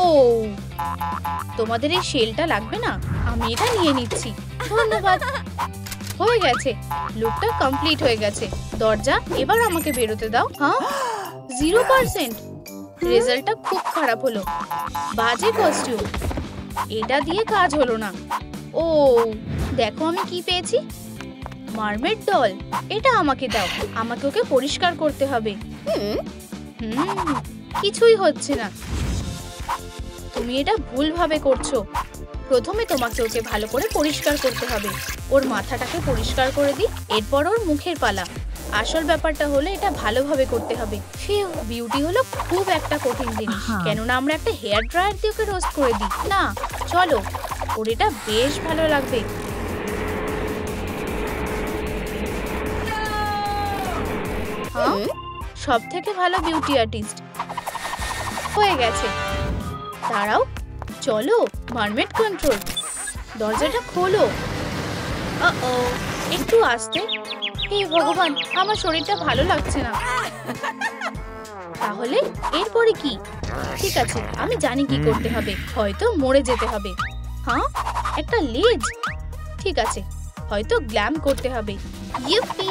ও তোমাদের এই শেলটা লাগবে না, আমি এটা নিয়ে নিচ্ছি। ধন্যবাদ। হয়ে গেছে, লুকটা কমপ্লিট হয়ে গেছে। দরজা, এবার আমাকে বেরোতে দাও। হ্যাঁ, 0%। রেজাল্টটা খুব খারাপ হলো। বাজে কস্টিউম, এটা দিয়ে কাজ হলো না। ও দেখো আমি কি পেয়েছি, মারমেড ডল। এটা আমাকে দাও, আমাকে ওকে পরিষ্কার করতে হবে। কিছুই হচ্ছে না। তুমি এটা ভুলভাবে করছো। প্রথমে তোমাকে ওকে ভালো করে পরিষ্কার করতে হবে। ওর মাথাটাকে পরিষ্কার করে দিই, এরপর ওর মুখের পালা। আসল ব্যাপারটা হলো এটা ভালোভাবে করতে হবে। বিউটি হলো খুব একটা কঠিন জিনিস, কেননা আমরা একটা হেয়ার ড্রায়ার দিয়ে ওকে রোস্ট করে দিই না। চলো, ওর এটা বেশ ভালো লাগবে। সব থেকে ভালো বিউটি আর্টিস্ট হয়ে গেছে। দাঁড়াও, চলো মারমেড কন্ট্রোল। দরজাটা খোলো। একটু আস্তে। হে ভগবান, আমার শরীরটা ভালো লাগছে না। তাহলে এরপরে কি? ঠিক আছে, আমি জানি কি করতে হবে। হয়তো মরে যেতে হবে। হ্যাঁ, একটা লেজ। ঠিক আছে, হয়তো গ্ল্যাম করতে হবে। ইউপি,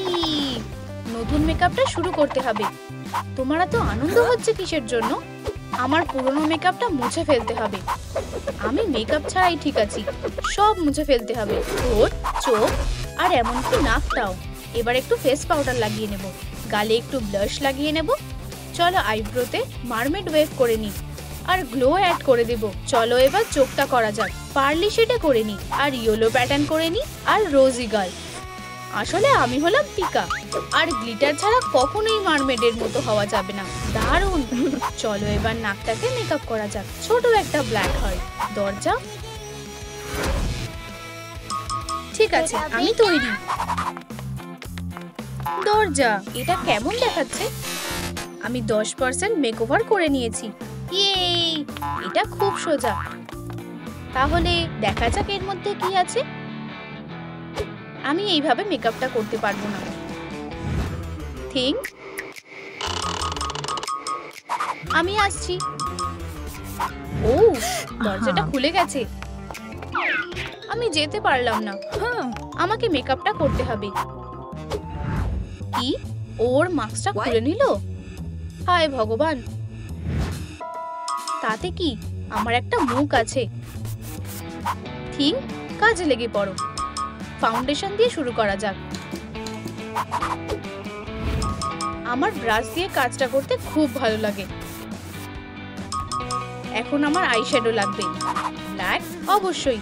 নতুন মেকআপটা শুরু করতে হবে। তোমার তো আনন্দ হচ্ছে কিসের জন্য? আমার পুরনো মেকআপটা মুছে ফেলতে হবে। আমি মেকআপ ছাড়াই ঠিক আছি, সব মুছে ফেলতে হবে। ঠোঁট, চোখ আর এমনকি নাকটাও। এবার একটু ফেস পাউডার লাগিয়ে নেব, গালে একটু ব্লাশ লাগিয়ে নেব। চলো আইব্রোতে মারমেড ওয়েভ করে নিই আর গ্লো অ্যাড করে দেব। চলো এবার চোখটা করা যাক। পার্লি শেডে করে নিই আর ইয়েলো প্যাটার্ন করে নিই আর রোজি গাল। আসলে আমি হলাম পিকা, আর গ্লিটার ছাড়া কখনোই মারমেডের মতো হওয়া যাবে না। দারুণ। চলো এবার নাকটাকে মেকআপ করা যাক। ছোট একটা ব্ল্যাক হয়। দরজা, ঠিক আছে, আমি তৈরি। দরজা, এটা কেমন দেখাচ্ছে? আমি 10% মেকওভার করে নিয়েছি। ইয়ে, এটা খুব সোজা। তাহলে দেখা যাক এর মধ্যে কি আছে। আমি এইভাবে মেকআপটা করতে পারবো না। থিঙ্ক, আমি আসছি। ও, দরজাটা খুলে গেছে। আমি যেতে পারলাম না। আমাকে মেকআপটা করতে হবে। কি, ওর মাস্কটা খুলে নিল? হায় ভগবান। তাতে কি, আমার একটা মুখ আছে। থিঙ্ক, কাজে লেগে পড়ো। ফাউন্ডেশন দিয়ে শুরু করা যাক। আমার ব্রাশ দিয়ে কাজটা করতে খুব ভালো লাগে। এখন আমার আইশ্যাডো লাগবে। ব্ল্যাক, অবশ্যই।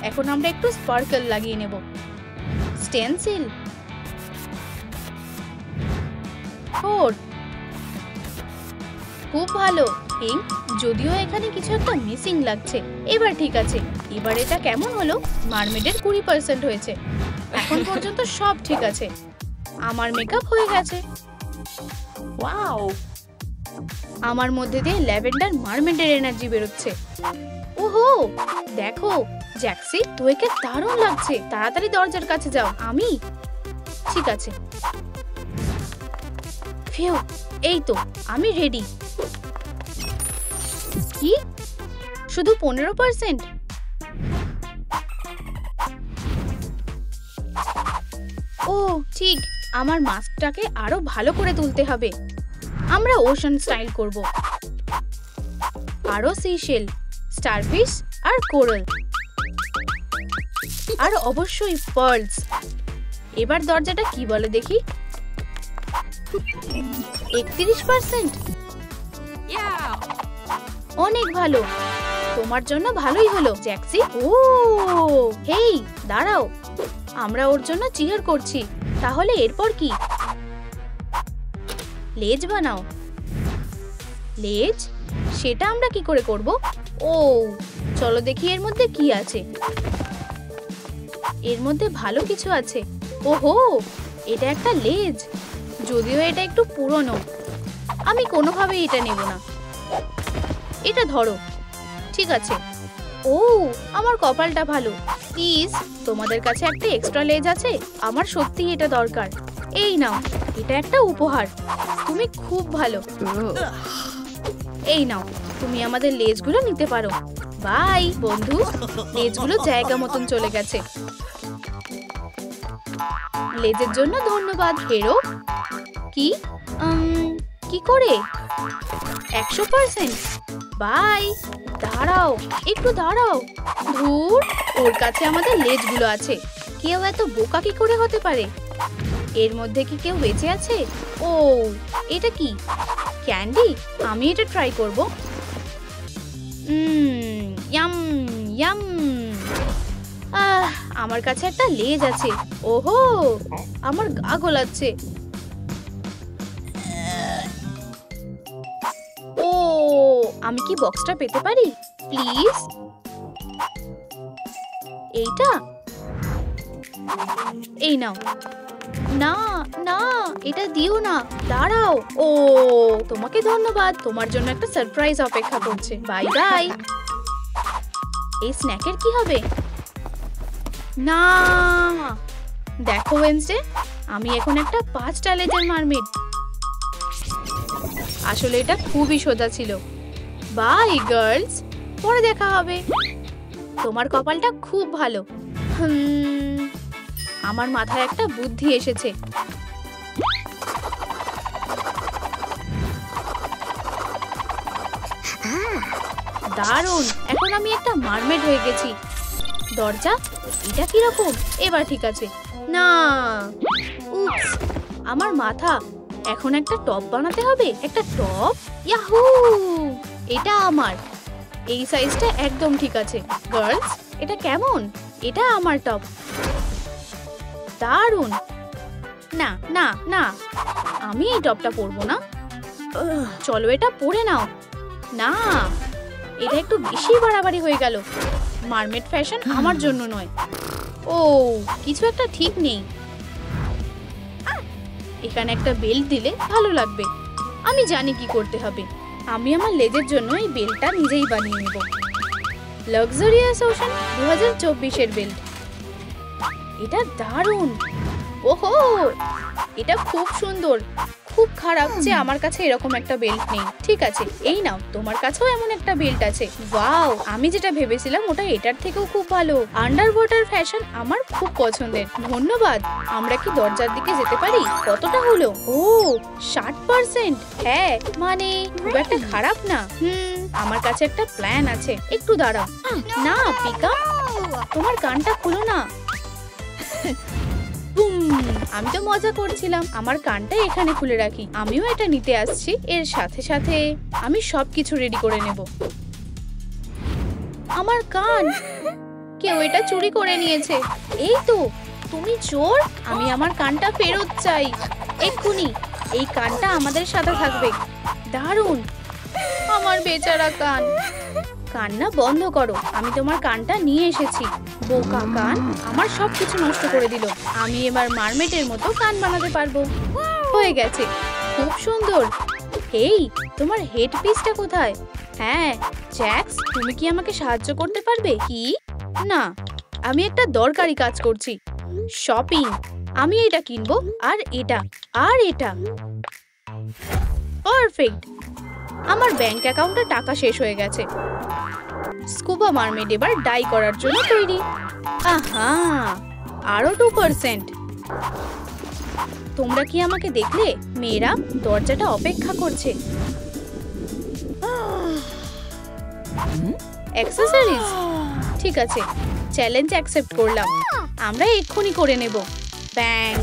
এখন আমরা একটু স্পার্কল লাগিয়ে নেব। স্টেনসিল, খুব ভালো। পিঙ্ক, যদিও এখানে কিছু একটা মিসিং লাগছে। এবার ঠিক আছে। এবার এটা কেমন হলো? মারমেডের 20% হয়েছে। এখন পর্যন্ত সব ঠিক আছে। আমার মেকআপ হয়ে গেছে। ওয়াও, আমার মধ্যে দিয়ে ল্যাভেন্ডার মারমেডের এনার্জি বেরোচ্ছে। ওহো, দেখো জ্যাক্সি, তোকে দারুণ লাগছে। তাড়াতাড়ি দরজার কাছে যাও। আমি ঠিক আছে। ফিউ, এই তো আমি রেডি। কি, শুধু 15%? ও ঠিক, আমার মাস্কটাকে আরো ভালো করে তুলতে হবে। আমরা ওশান স্টাইল করব। আরো সিশেল, স্টারফিশ আর কোরাল, আর অবশ্যই পার্লস। এবার দরজাটা কি বলে দেখি। 31%? অনেক ভালো। তোমার জন্য ভালোই হলো জ্যাক্সি। ও হেই, দাঁড়াও, আমরা ওর জন্য চিয়ার করছি। তাহলে এরপর কি? লেজ বানাও। লেজ, সেটা আমরা কি করে করব? ও চলো দেখি এর মধ্যে কি আছে। এর মধ্যে ভালো কিছু আছে। ওহো, এটা একটা লেজ, যদিও এটা একটু পুরনো। আমি কোনোভাবেই এটা নেব না। এটা ধরো। ঠিক আছে। ও, আমার কপালটা ভালো। প্লিজ, তোমাদের কাছে একটা এক্সট্রা লেজ আছে? আমার সত্যি এটা দরকার। এই নাও, এটা একটা উপহার। তুমি খুব ভালো। এই নাও, তুমি আমাদের লেজগুলো নিতে পারো। বাই বন্ধু। লেজগুলো জায়গা মতন চলে গেছে। লেজের জন্য ধন্যবাদ হেরো। কি কি করে? 100%। বাই। দাঁড়াও, একটু দাঁড়াও। ধুর, ওর কাছে আমাদের লেজগুলো আছে। কেউ এত বোকা কি করে হতে পারে? এর মধ্যে কি কেউ বেঁচে আছে? ও, এটা কি ক্যান্ডি? আমি এটা ট্রাই করব। Yam yam. আমার কাছে একটা লেজ আছে। ওহো, আমার গা গোলাচ্ছে। ও, আমি কি বক্সটা পেতে পারি প্লিজ? এইটা? এই নাও। না না, এটা দিও না, দাঁড়াও। ও, তোমাকে ধন্যবাদ। তোমার জন্য একটা সারপ্রাইজ অপেক্ষা করছে। Bye bye. এই স্ন্যাকের কি হবে? না, দেখো ওয়েনসডে, আমি এখন একটা 5টা লেজের মারমেড। আসলে এটা খুবই সোজা ছিল। বাই গার্লস, পরে দেখা হবে। তোমার কপালটা খুব ভালো। আমার মাথায় একটা বুদ্ধি এসেছে। দারুণ, এখন আমি একটা মারমেড হয়ে গেছি। দরজা, এটা কিরকম? এবার ঠিক আছে। না, উপস, আমার মাথা। এখন একটা টপ বানাতে হবে। একটা টপ? ইয়াহু, এটা আমার। এই সাইজটা একদম ঠিক আছে। গার্লস, এটা কেমন? এটা আমার টপ। দারুণ। না না না, আমি এই টপটা পরবো না। চলো এটা পরে নাও। না, এটা একটু বেশি বাড়াবাড়ি হয়ে গেল। মারমেড ফ্যাশন আমার জন্য নয়। ও, কিছু একটা ঠিক নেই। এখানে একটা বেল্ট দিলে ভালো লাগবে। আমি জানি কি করতে হবে। আমি আমার লেজের জন্য এই বেল্টটা নিজেই বানিয়ে নেব। লাক্সারিয়াস ওশান 2024-এর বেল্ট। এটা দারুণ। ওহো, এটা খুব সুন্দর। খুব খারাপ যে আমার কাছে এরকম একটা বেল্ট নেই। ঠিক আছে, এই নাও, তোমার কাছেও এমন একটা বেল্ট আছে। ওয়াও, আমি যেটা ভেবেছিলাম ওটা এটার থেকেও খুব ভালো। আন্ডার ওয়াটার ফ্যাশন আমার খুব পছন্দের। ধন্যবাদ। আমরা কি দরজার দিকে যেতে পারি? কতটা হলো? ও, 60%। হ্যাঁ, মানে খুব একটা খারাপ না। আমার কাছে একটা প্ল্যান আছে। একটু দাঁড়াও। না পিকা, তোমার কানটা খুলো না। আমি তো মজা করছিলাম। আমার কানটা এখানে খুলে রাখি। আমিও এটা নিতে আসছি। এর সাথে সাথে আমি সবকিছু রেডি করে নেব। আমার কান, কেউ এটা চুরি করে নিয়েছে। এই তো, তুমি চোর। আমি আমার কানটা ফেরত চাই এক্ষুনি। এই কানটা আমাদের সাথে থাকবে। দারুণ, আমার বেচারা কান। কান্না বন্ধ করো, আমি তোমার কানটা নিয়ে এসেছি। বোকা কান আমার সবকিছু নষ্ট করে দিল। আমি এবার মারমেডের মতো কান বানাতে পারবো। হয়ে গেছে, খুব সুন্দর। এই, তোমার হেড পিসটা কোথায়? হ্যাঁ জ্যাক্স, তুমি কি আমাকে সাহায্য করতে পারবে? কি না, আমি একটা দরকারি কাজ করছি। শপিং। আমি এটা কিনবো, আর এটা, আর এটা। পারফেক্ট। আমার ব্যাংক অ্যাকাউন্টে টাকা শেষ হয়ে গেছে। স্কুবা মারমেড এবার ডাই করার জন্য তৈরি। আহা, আরো 2%। তোমরা কি আমাকে দেখলে? মেয়েরা, দরজাটা অপেক্ষা করছে। অ্যাক্সেসরিজ, ঠিক আছে, চ্যালেঞ্জ অ্যাকসেপ্ট করলাম। আমরা এক্ষুনি করে নেব। ব্যাং।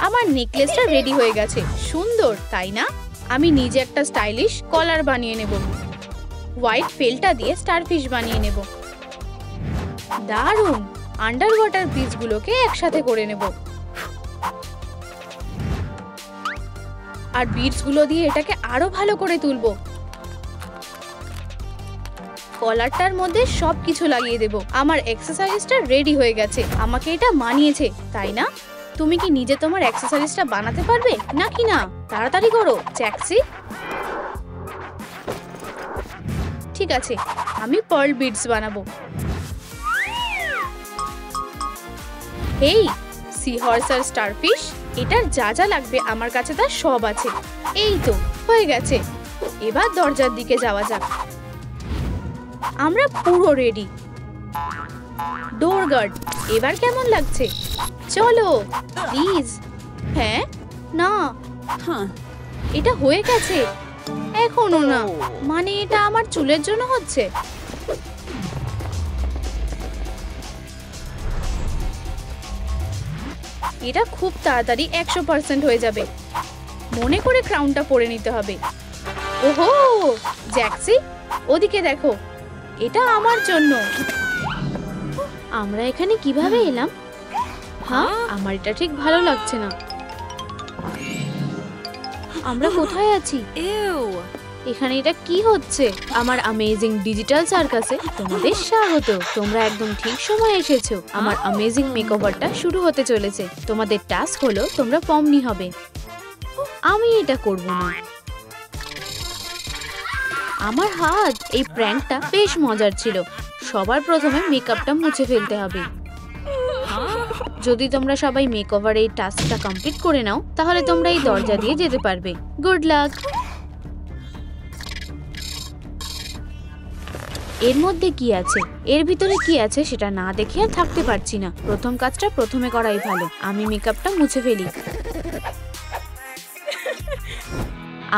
আমার নেকলেসটা রেডি হয়ে গেছে। সুন্দর, তাই না? আমি নিজে একটা স্টাইলিশ কলার বানিয়ে নেব। হোয়াইট ফেলটা দিয়ে স্টারফিশ বানিয়ে নেব। দারুণ। আন্ডার ওয়াটার পিসগুলোকে একসাথে করে নেব। আর বিটস গুলো দিয়ে এটাকে আরো ভালো করে তুলবো। কলারটার মধ্যে সবকিছু লাগিয়ে দেব। আমার এক্সারসাইজটা রেডি হয়ে গেছে। আমাকে এটা মানিয়েছে, তাই না? তুমি কি নিজে তোমার এক্সারসাইজটা বানাতে পারবে নাকি না? তাড়াতাড়ি করো জ্যাক্সি। ঠিক আছে, আমি পার্ল বিডস বানাবো। এই সি হর্স আর স্টারফিশ, এটার যা যা লাগবে আমার কাছে তা সব আছে। এই তো হয়ে গেছে। এবার দরজার দিকে যাওয়া যাক। আমরা পুরো রেডি। ডোর গার্ড, এবার কেমন লাগছে? চলো প্লিজ। হ্যাঁ না, এটা হয়ে গেছে। এখনো না, মানে এটা আমার চুলের জন্য হচ্ছে। এটা খুব তাড়াতাড়ি 100% হয়ে যাবে। মনে করে ক্রাউনটা পরে নিতে হবে। ওহো জ্যাক্সি, ওদিকে দেখো, এটা আমার জন্য। আমরা এখানে কিভাবে এলাম? হ্যাঁ, আমার এটা ঠিক ভালো লাগছে না। আমরা কোথায় আছি? এখানে এটা কি হচ্ছে? আমার অ্যামেজিং ডিজিটাল সার্কাসে তোমাদের স্বাগত। তোমরা একদম ঠিক সময় এসেছো। আমার অ্যামেজিং মেকওভারটা শুরু হতে চলেছে। তোমাদের টাস্ক হলো তোমরা পমনি হবে। আমি এটা করব না। আমার হাত। এই প্র্যাঙ্কটা বেশ মজার ছিল। সবার প্রথমে মেকআপটা মুছে ফেলতে হবে। যদি তোমরা সবাই মেকওভার এই টাস্কটা কমপ্লিট করে নাও, তাহলে তোমরা এই দরজা দিয়ে যেতে পারবে। Good luck. এর মধ্যে কি আছে, এর ভিতরে কি আছে সেটা না দেখে আর থাকতে পারছি না। প্রথম কাজটা প্রথমে করাই ভালো। আমি মেকআপটা মুছে ফেলি।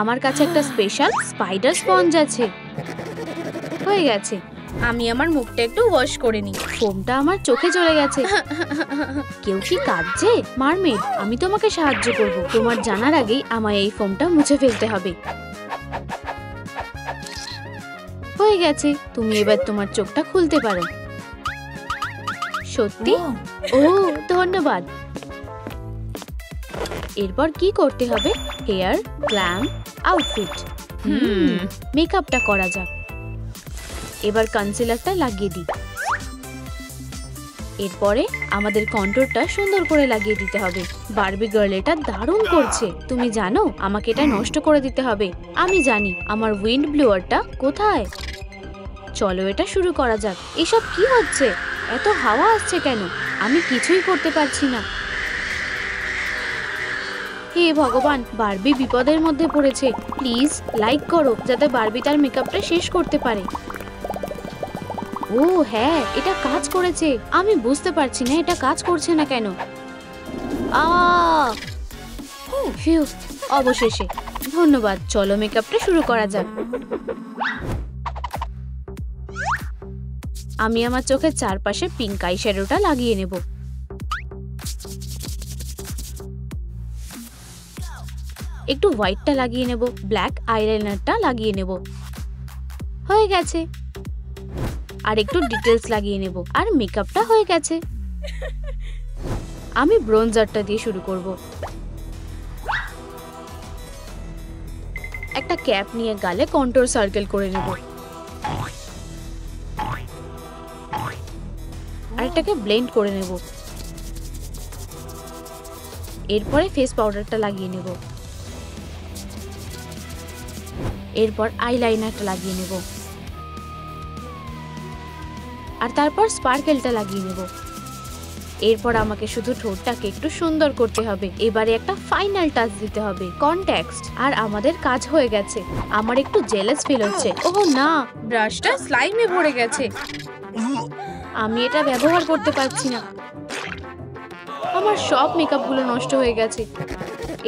আমার কাছে একটা স্পেশাল স্পাইডার স্পঞ্জ আছে। হয়ে গেছে। আমি আমার মুখটা একটু ওয়াশ করে নিই। ফোমটা আমার চোখে চলে গেছে। কেউ কি কাঁদছে? মারমেড, আমি তোমাকে সাহায্য করব। তোমার জানার আগেই আমায় এই ফোমটা মুছে ফেলতে হবে। হয়ে গেছে। তুমি এবার তোমার চোখটা খুলতে পারো। সত্যি? ও ধন্যবাদ। এরপর কি করতে হবে? Hair, glam, outfit. মেকআপটা করা যাক। এবার কনসিলারটা লাগিয়ে দিই। এরপরে আমাদের কন্ট্রোলটা সুন্দর করে লাগিয়ে দিতে হবে। বারবি গার্ল এটা দারুণ করছে। তুমি জানো আমাকে এটা নষ্ট করে দিতে হবে। আমি জানি। আমার উইন্ড ব্লোয়ারটা কোথায়? চলো এটা শুরু করা যাক। এসব কি হচ্ছে? এত হাওয়া আসছে কেন? আমি কিছুই করতে পারছি না। হে ভগবান, বারবি বিপদের মধ্যে পড়েছে। প্লিজ লাইক করো যাতে বারবি তার মেকআপটা শেষ করতে পারে। ও হ্যাঁ, এটা কাজ করেছে। আমি বুঝতে পারছি না এটা কাজ করছে না কেন। ফিউ, অবশেষে। ধন্যবাদ। চলো মেকআপটা শুরু করা যাক। আমি আমার চোখের চারপাশে পিঙ্ক আই শ্যাডোটা লাগিয়ে নেব। একটু হোয়াইটটা লাগিয়ে নেব। ব্ল্যাক আইলাইনারটা লাগিয়ে নেব। হয়ে গেছে। আর একটু ডিটেলস লাগিয়ে নেব। আর মেকআপটা হয়ে গেছে। আমি ব্রোঞ্জারটা দিয়ে শুরু করব। একটা ক্যাপ নিয়ে গালে কন্ট্যুর সার্কেল করে নেব। আর এটাকে ব্লেন্ড করে নেব। এরপরে ফেস পাউডারটা লাগিয়ে নেব। এরপর আইলাইনারটা লাগিয়ে নেব। আর তারপর স্পার্কেলটা লাগিয়ে নেব। এরপর আমাকে শুধু ঠোঁটটাকে একটু সুন্দর করতে হবে। এবারে একটা ফাইনাল টাচ দিতে হবে, কনটেক্সট। আর আমাদের কাজ হয়ে গেছে। আমার একটু জেলাস ফিল হচ্ছে। ওহ না, ব্রাশটা স্লাইমে ভরে গেছে। আমি এটা ব্যবহার করতে পারছি না। আমার সব মেকআপগুলো নষ্ট হয়ে গেছে।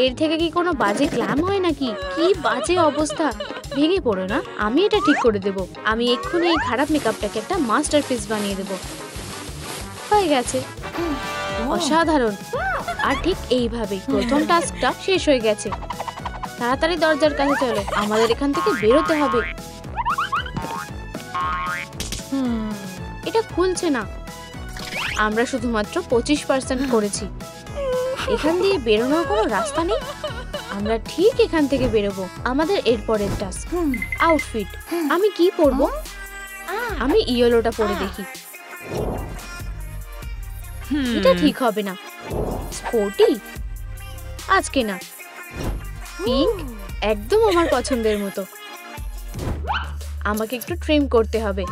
এর থেকে কি কোনো বাজে গ্ল্যাম হয় নাকি? কি বাজে অবস্থা। ভেঙে পড়ো না, আমি এটা ঠিক করে দেব। আমি এক্ষুনি এই খারাপ মেকআপটাকে একটা মাস্টারপিস বানিয়ে দেব। হয়ে গেছে। অসাধারণ। আর ঠিক এইভাবে প্রথম টাস্কটা শেষ হয়ে গেছে। তাড়াতাড়ি দরজার কাছে চলো, আমাদের এখান থেকে বেরোতে হবে। এটা খুলছে না। আমরা শুধুমাত্র 25% করেছি। এখান দিয়ে বেরোনোর কোনো রাস্তা নেই। আমরা ঠিক এখান থেকে বেরোবো। আমাদের এরপরের টাস্ক আউটফিট। আমি কি পরবো? আমি ইয়েলোটা পরে দেখি। এটা ঠিক হবে না। স্পোর্টি আজকে না। পিঙ্ক একদম আমার পছন্দের মতো। আমাকে একটু ট্রিম করতে হবে।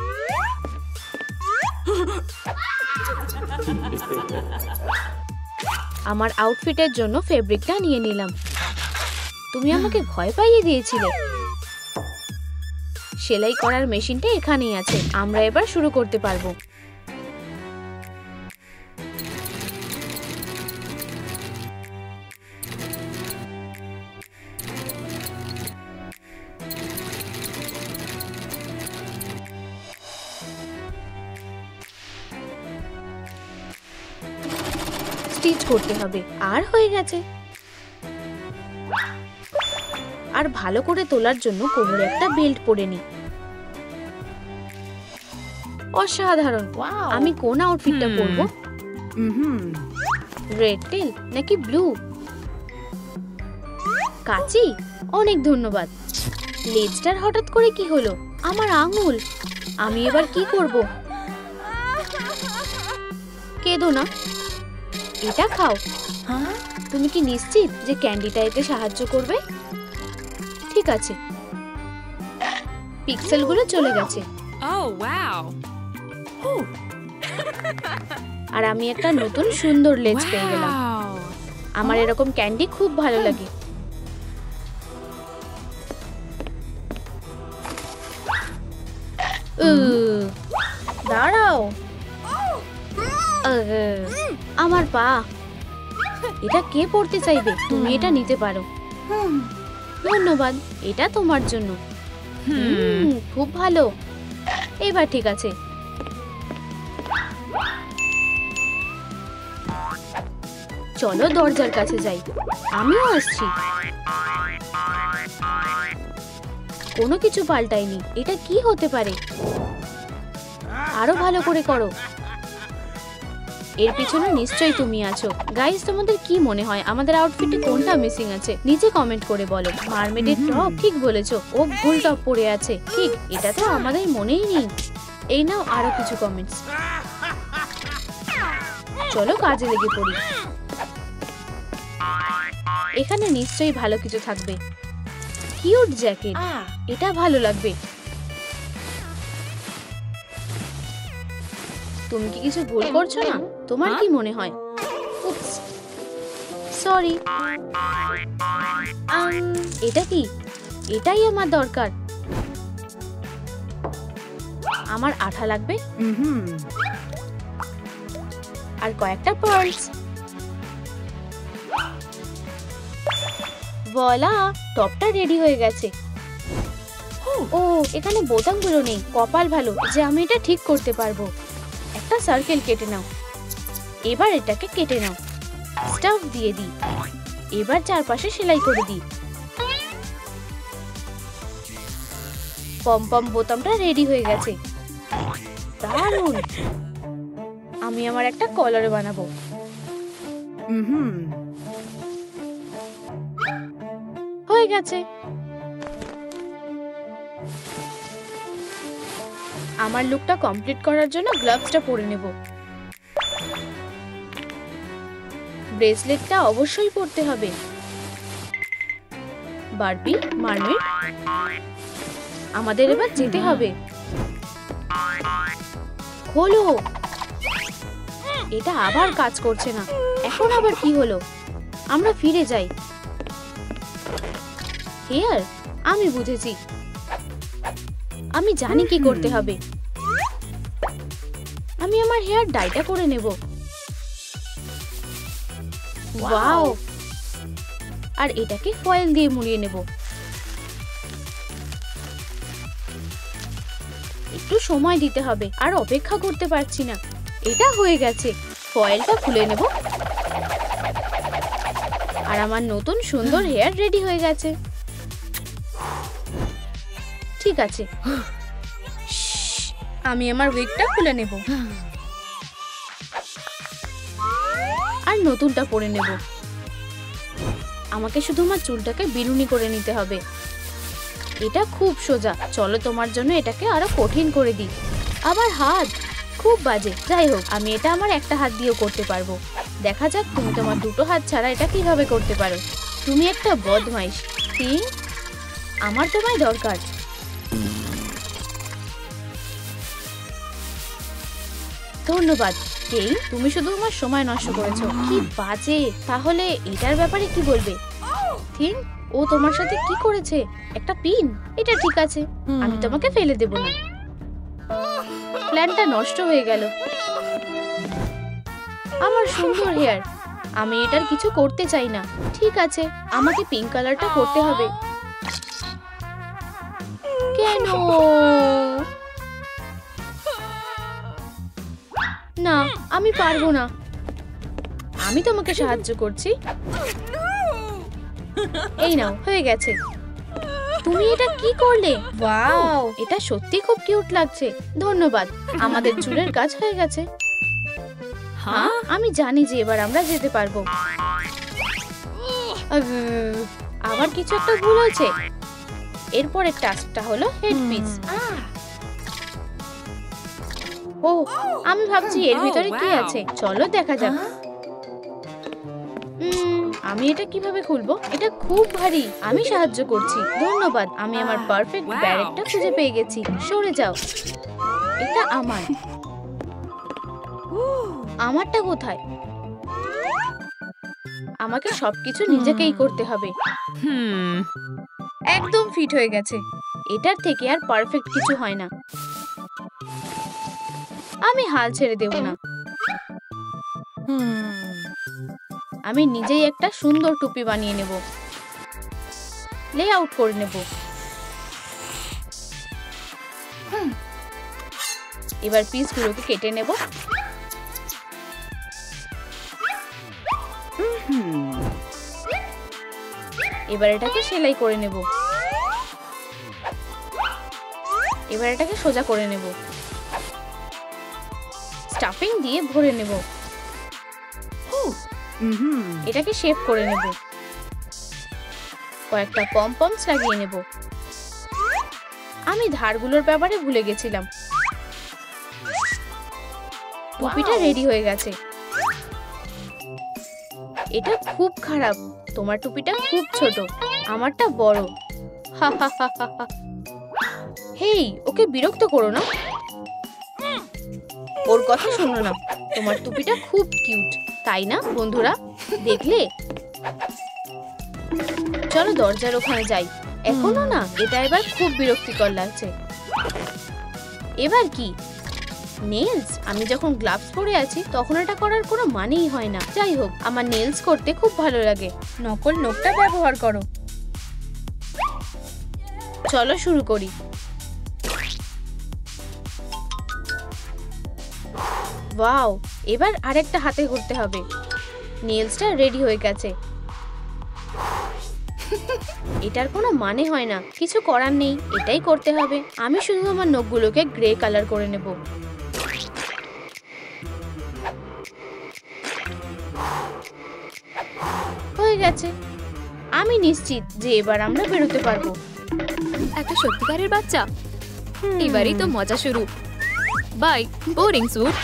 আমার আউটফিটের জন্য ফেব্রিকটা নিয়ে নিলাম। তুমি আমাকে ভয় পাইয়ে দিয়েছিলে। সেলাই করার মেশিনটা এখানেই আছে। আমরা এবার শুরু করতে পারবো। স্টিচ করতে হবে। আর হয়ে গেছে। আর ভালো করে তোলার জন্য কোমরে একটা বেল্ট পরে নি। অসাধারণ। আমি কোন আউটফিটটা পরবো? রেড টেল নাকি ব্লু? কাচি অনেক ধন্যবাদ। লেজটার হঠাৎ করে কি হলো? আমার আঙুল। আমি এবার কি করব? কেঁদো না, এটা খাও। তুমি কি নিশ্চিত যে ক্যান্ডিটা এতে সাহায্য করবে? ঠিক আছে, পিক্সেলগুলো চলে গেছে। আর আমি একটা নতুন সুন্দর লেজ পেয়ে গেলাম। আমার এরকম ক্যান্ডি খুব ভালো লাগে। দাঁড়াও। আমার পা। এটা কে পড়তে চাইবে? তুমি এটা নিতে পারো। ধন্যবাদ, এটা তোমার জন্য। খুব ভালো। এবার ঠিক আছে। চলো দরজার কাছে যাই। আমিও আসছি। কোনো কিছু পাল্টায়নি। এটা কি হতে পারে? আরো ভালো করে করো। এর পিছনে নিশ্চয়ই তুমি আছো। গাইস, তোমাদের কি মনে হয় আমাদের আউটফিটে কোনটা মিসিং আছে? নিচে কমেন্ট করে বলো। মারমেডের টপ ঠিক বলেছো, ও ভুল টপ পরে আছে। ঠিক, এটা তো আমাদের মনেই নেই। এই নাও আরো কিছু কমেন্টস। চলো কাজে লেগে পড়ি। এখানে নিশ্চয়ই ভালো কিছু থাকবে। কিউট জ্যাকেট, এটা ভালো লাগবে। তুমি কি কিছু ভুল করছো না? তোমার কি মনে হয়? উপস, সরি। এটা কি? এটাই আমার দরকার। আমার আঠা লাগবে আর কয়েকটা পার্লস। ভোলা, টপটা রেডি হয়ে গেছে। ও, এখানে বোতামগুলো নেই। কপাল ভালো যে আমি এটা ঠিক করতে পারবো। একটা সার্কেল কেটে নাও। এবার এটাকে কেটে নাও। স্টাফ দিয়ে দিই। এবার চারপাশে সেলাই করে দিই। পম বোতামটা রেডি হয়ে গেছে। দারুণ। আমি আমার একটা কলার বানাবো। হয়ে গেছে। আমার লুকটা কমপ্লিট করার জন্য গ্লাভসটা পরে নেব। ব্রেসলেটটা অবশ্যই পরতে হবে। বারবি, মারমেড, আমাদের এবার যেতে হবে। খোলো। এটা আবার কাজ করছে না। এখন আবার কি হলো? আমরা ফিরে যাই। হেয়ার, আমি বুঝেছি। আমি জানি কি করতে হবে। আমি আমার হেয়ার ডাইটা করে নেব। ওয়াও! আর এটাকে ফয়েল দিয়ে মুড়িয়ে নেব। একটু সময় দিতে হবে। আর অপেক্ষা করতে পারছি না। এটা হয়ে গেছে। ফয়েলটা খুলে নেব। আর আমার নতুন সুন্দর হেয়ার রেডি হয়ে গেছে। ঠিক আছে, আমি আমার উইগটা খুলে নেব আর নতুনটা পরে নেব। আমাকে শুধু আমার চুলটাকে বিনুনি করে নিতে হবে। এটা খুব সোজা। চলো তোমার জন্য এটাকে আরো কঠিন করে দিই। আবার হাত, খুব বাজে। যাই হোক, আমি এটা আমার একটা হাত দিয়েও করতে পারবো। দেখা যাক তুমি তোমার দুটো হাত ছাড়া এটা কিভাবে করতে পারো। তুমি একটা বদমাইশ। পিঙ্ক, আমার তোমায় দরকার। ধন্যবাদ। এই তুমি শুধু আমার সময় নষ্ট করেছো। কি বাজে। তাহলে এটার ব্যাপারে কি বলবে? থিং, ও তোমার সাথে কি করেছে? একটা পিন। এটা ঠিক আছে, আমি তোমাকে ফেলে দেব না। প্ল্যানটা নষ্ট হয়ে গেল। আমার সুন্দর হেয়ার, আমি এটার কিছু করতে চাই না। ঠিক আছে, আমাকে পিঙ্ক কালারটা করতে হবে। কেন? না, আমি পারবো না। আমি তোমাকে সাহায্য করছি। এই নাও, হয়ে গেছে। তুমি এটা কি করলে? ওয়াও, এটা সত্যি খুব কিউট লাগছে। ধন্যবাদ। আমাদের চুলের কাজ হয়ে গেছে। হ্যাঁ, আমি জানি যে এবার আমরা যেতে পারবো। আবার কিছু একটা ভুল হয়েছে। এরপরের টাস্কটা হলো হেডপিস। ও, আমি ভাবছি এর ভিতরে কি আছে। চলো দেখা যাক। আমি এটা কিভাবে খুলবো? এটা খুব ভারী। আমি সাহায্য করছি। ধন্যবাদ। আমি আমার পারফেক্ট ব্যারেটটা খুঁজে পেয়ে গেছি। সরে যাও। এটা আমার। আমারটা কোথায়? আমাকে সবকিছু নিজেকেই করতে হবে। একদম ফিট হয়ে গেছে। এটার থেকে আর পারফেক্ট কিছু হয় না। আমি হাল ছেড়ে দেব না। আমি নিজেই একটা সুন্দর টুপি বানিয়ে নেব। লে আউট করে নেব। এবার পিসগুলোকে কেটে নেব। এবার এটাকে সেলাই করে নেব। এবার এটাকে সোজা করে নেব। স্টাফিং দিয়ে ভরে নেব। এটাকে শেপ করে নেব। কয়েকটা পমপমস লাগিয়ে নেব। আমি ধারগুলোর ব্যাপারে ভুলে গেছিলাম। টুপিটা রেডি হয়ে গেছে। এটা খুব খারাপ। তোমার টুপিটা খুব ছোট, আমারটা বড়। হেই, ওকে বিরক্ত করো না। ওর কথা শোনো না। তোমার টুপিটা খুব কিউট, তাই না বন্ধুরা? দেখলে? চলো দরজার ওখানে যাই। এখনো না, এটা এবার খুব বিরক্তিকর লাগছে। এবার কি? নেলস। আমি যখন গ্লাভস পরে আছি তখন এটা করার কোনো মানেই হয় না। যাই হোক, আমার নেলস করতে খুব ভালো লাগে। নকল নোকটা ব্যবহার করো। চলো শুরু করি। ওয়াও, এবার আরেকটা হাতে করতে হবে। নেলসটা রেডি হয়ে গেছে। এটার কোনো মানে হয় না। কিছু করার নেই, এটাই করতে হবে। আমি শুধু আমার নখগুলোকে গ্রে কালার করে নেব। হয়ে গেছে। আমি নিশ্চিত যে এবার আমরা বেরোতে পারবো। একটা সত্যিকারের বাচ্চা। এবারই তো মজা শুরু। By, boring sweet.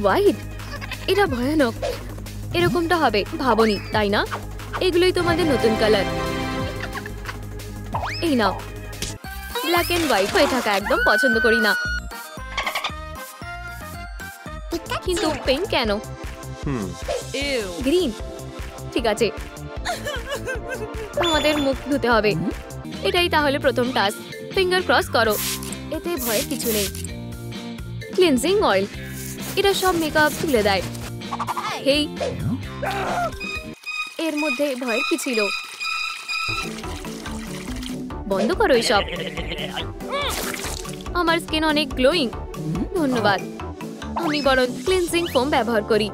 হোয়াইট, এটা ভয়ানক। এরকমটা হবে ভাবনি, তাই না? এগুলোই তোমাদের নতুন কালার। এই নাও। ব্ল্যাক এন্ড হোয়াইট হয়ে থাকা একদম পছন্দ করি না। কিন্তু পিঙ্ক কেন? গ্রিন। ঠিক আছে, আমাদের মুখ ধুতে হবে। এটাই তাহলে প্রথম টাস্ক। ফিঙ্গার ক্রস করো। এতে ভয়ের কিছু নেই। ক্লিনজিং অয়েল, এটা সব মেকআপ তুলে দেয়। হেই, এর মধ্যে ভয়ের কি ছিল? বন্ধ করো এসব। আমার স্কিন অনেক গ্লোয়িং। ধন্যবাদ। আমি বরং ক্লিনজিং ফোম ব্যবহার করি।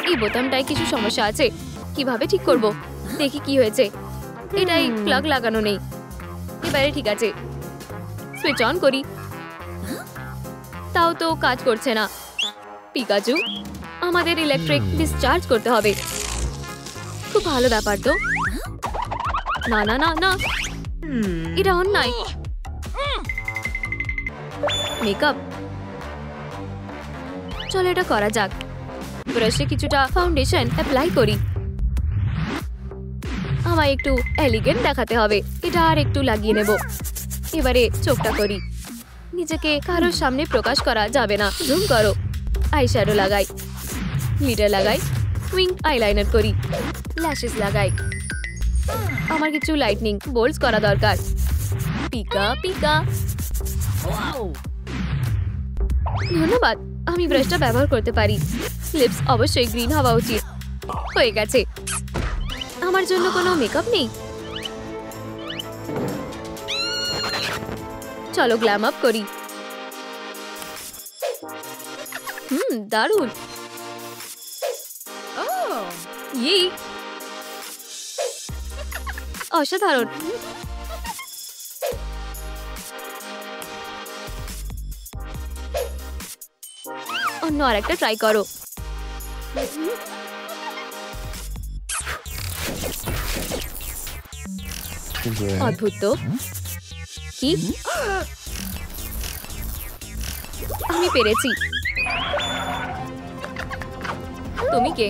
এই বোতামটায় কিছু সমস্যা আছে। কিভাবে ঠিক করব? দেখি কি হয়েছে। এটাই প্লাগ লাগানো নেই। এবারে ঠিক আছে। সুইচ অন করি। তাও তো কাজ করছে না। পিকাচু, আমাদের ইলেকট্রিক ডিসচার্জ করতে হবে। খুব ভালো ব্যাপার তো। না না না না, এটা অন্যায়। মেকআপ, চলো এটা করা যাক। ব্রাশে কিছুটা ফাউন্ডেশন অ্যাপ্লাই করি। আমায় একটু এলিগেন্ট দেখাতে হবে। এটা আর একটু লাগিয়ে নেব। এবারে চোখটা করি। নিজেকে কারোর সামনে প্রকাশ করা যাবে না। জুম করো। আইশ্যাডো লাগাই, গ্লিটার লাগাই, উইং আইলাইনার করি, ল্যাশেস লাগাই। আমার কিছু লাইটনিং বোল্ডস করা দরকার। Pika Pika. ধন্যবাদ, আমি ব্রাশটা ব্যবহার করতে পারি। লিপস অবশ্যই গ্রিন হওয়া উচিত। হয়ে গেছে। আমার জন্য কোনো মেকআপ নেই। চলো গ্ল্যাম আপ করি। দারুণ। ইয়ে, অসাধারণ। অন্য আরেকটা ট্রাই করো। অদ্ভুত তো। কি? আমি পেরেছি। তুমি কে?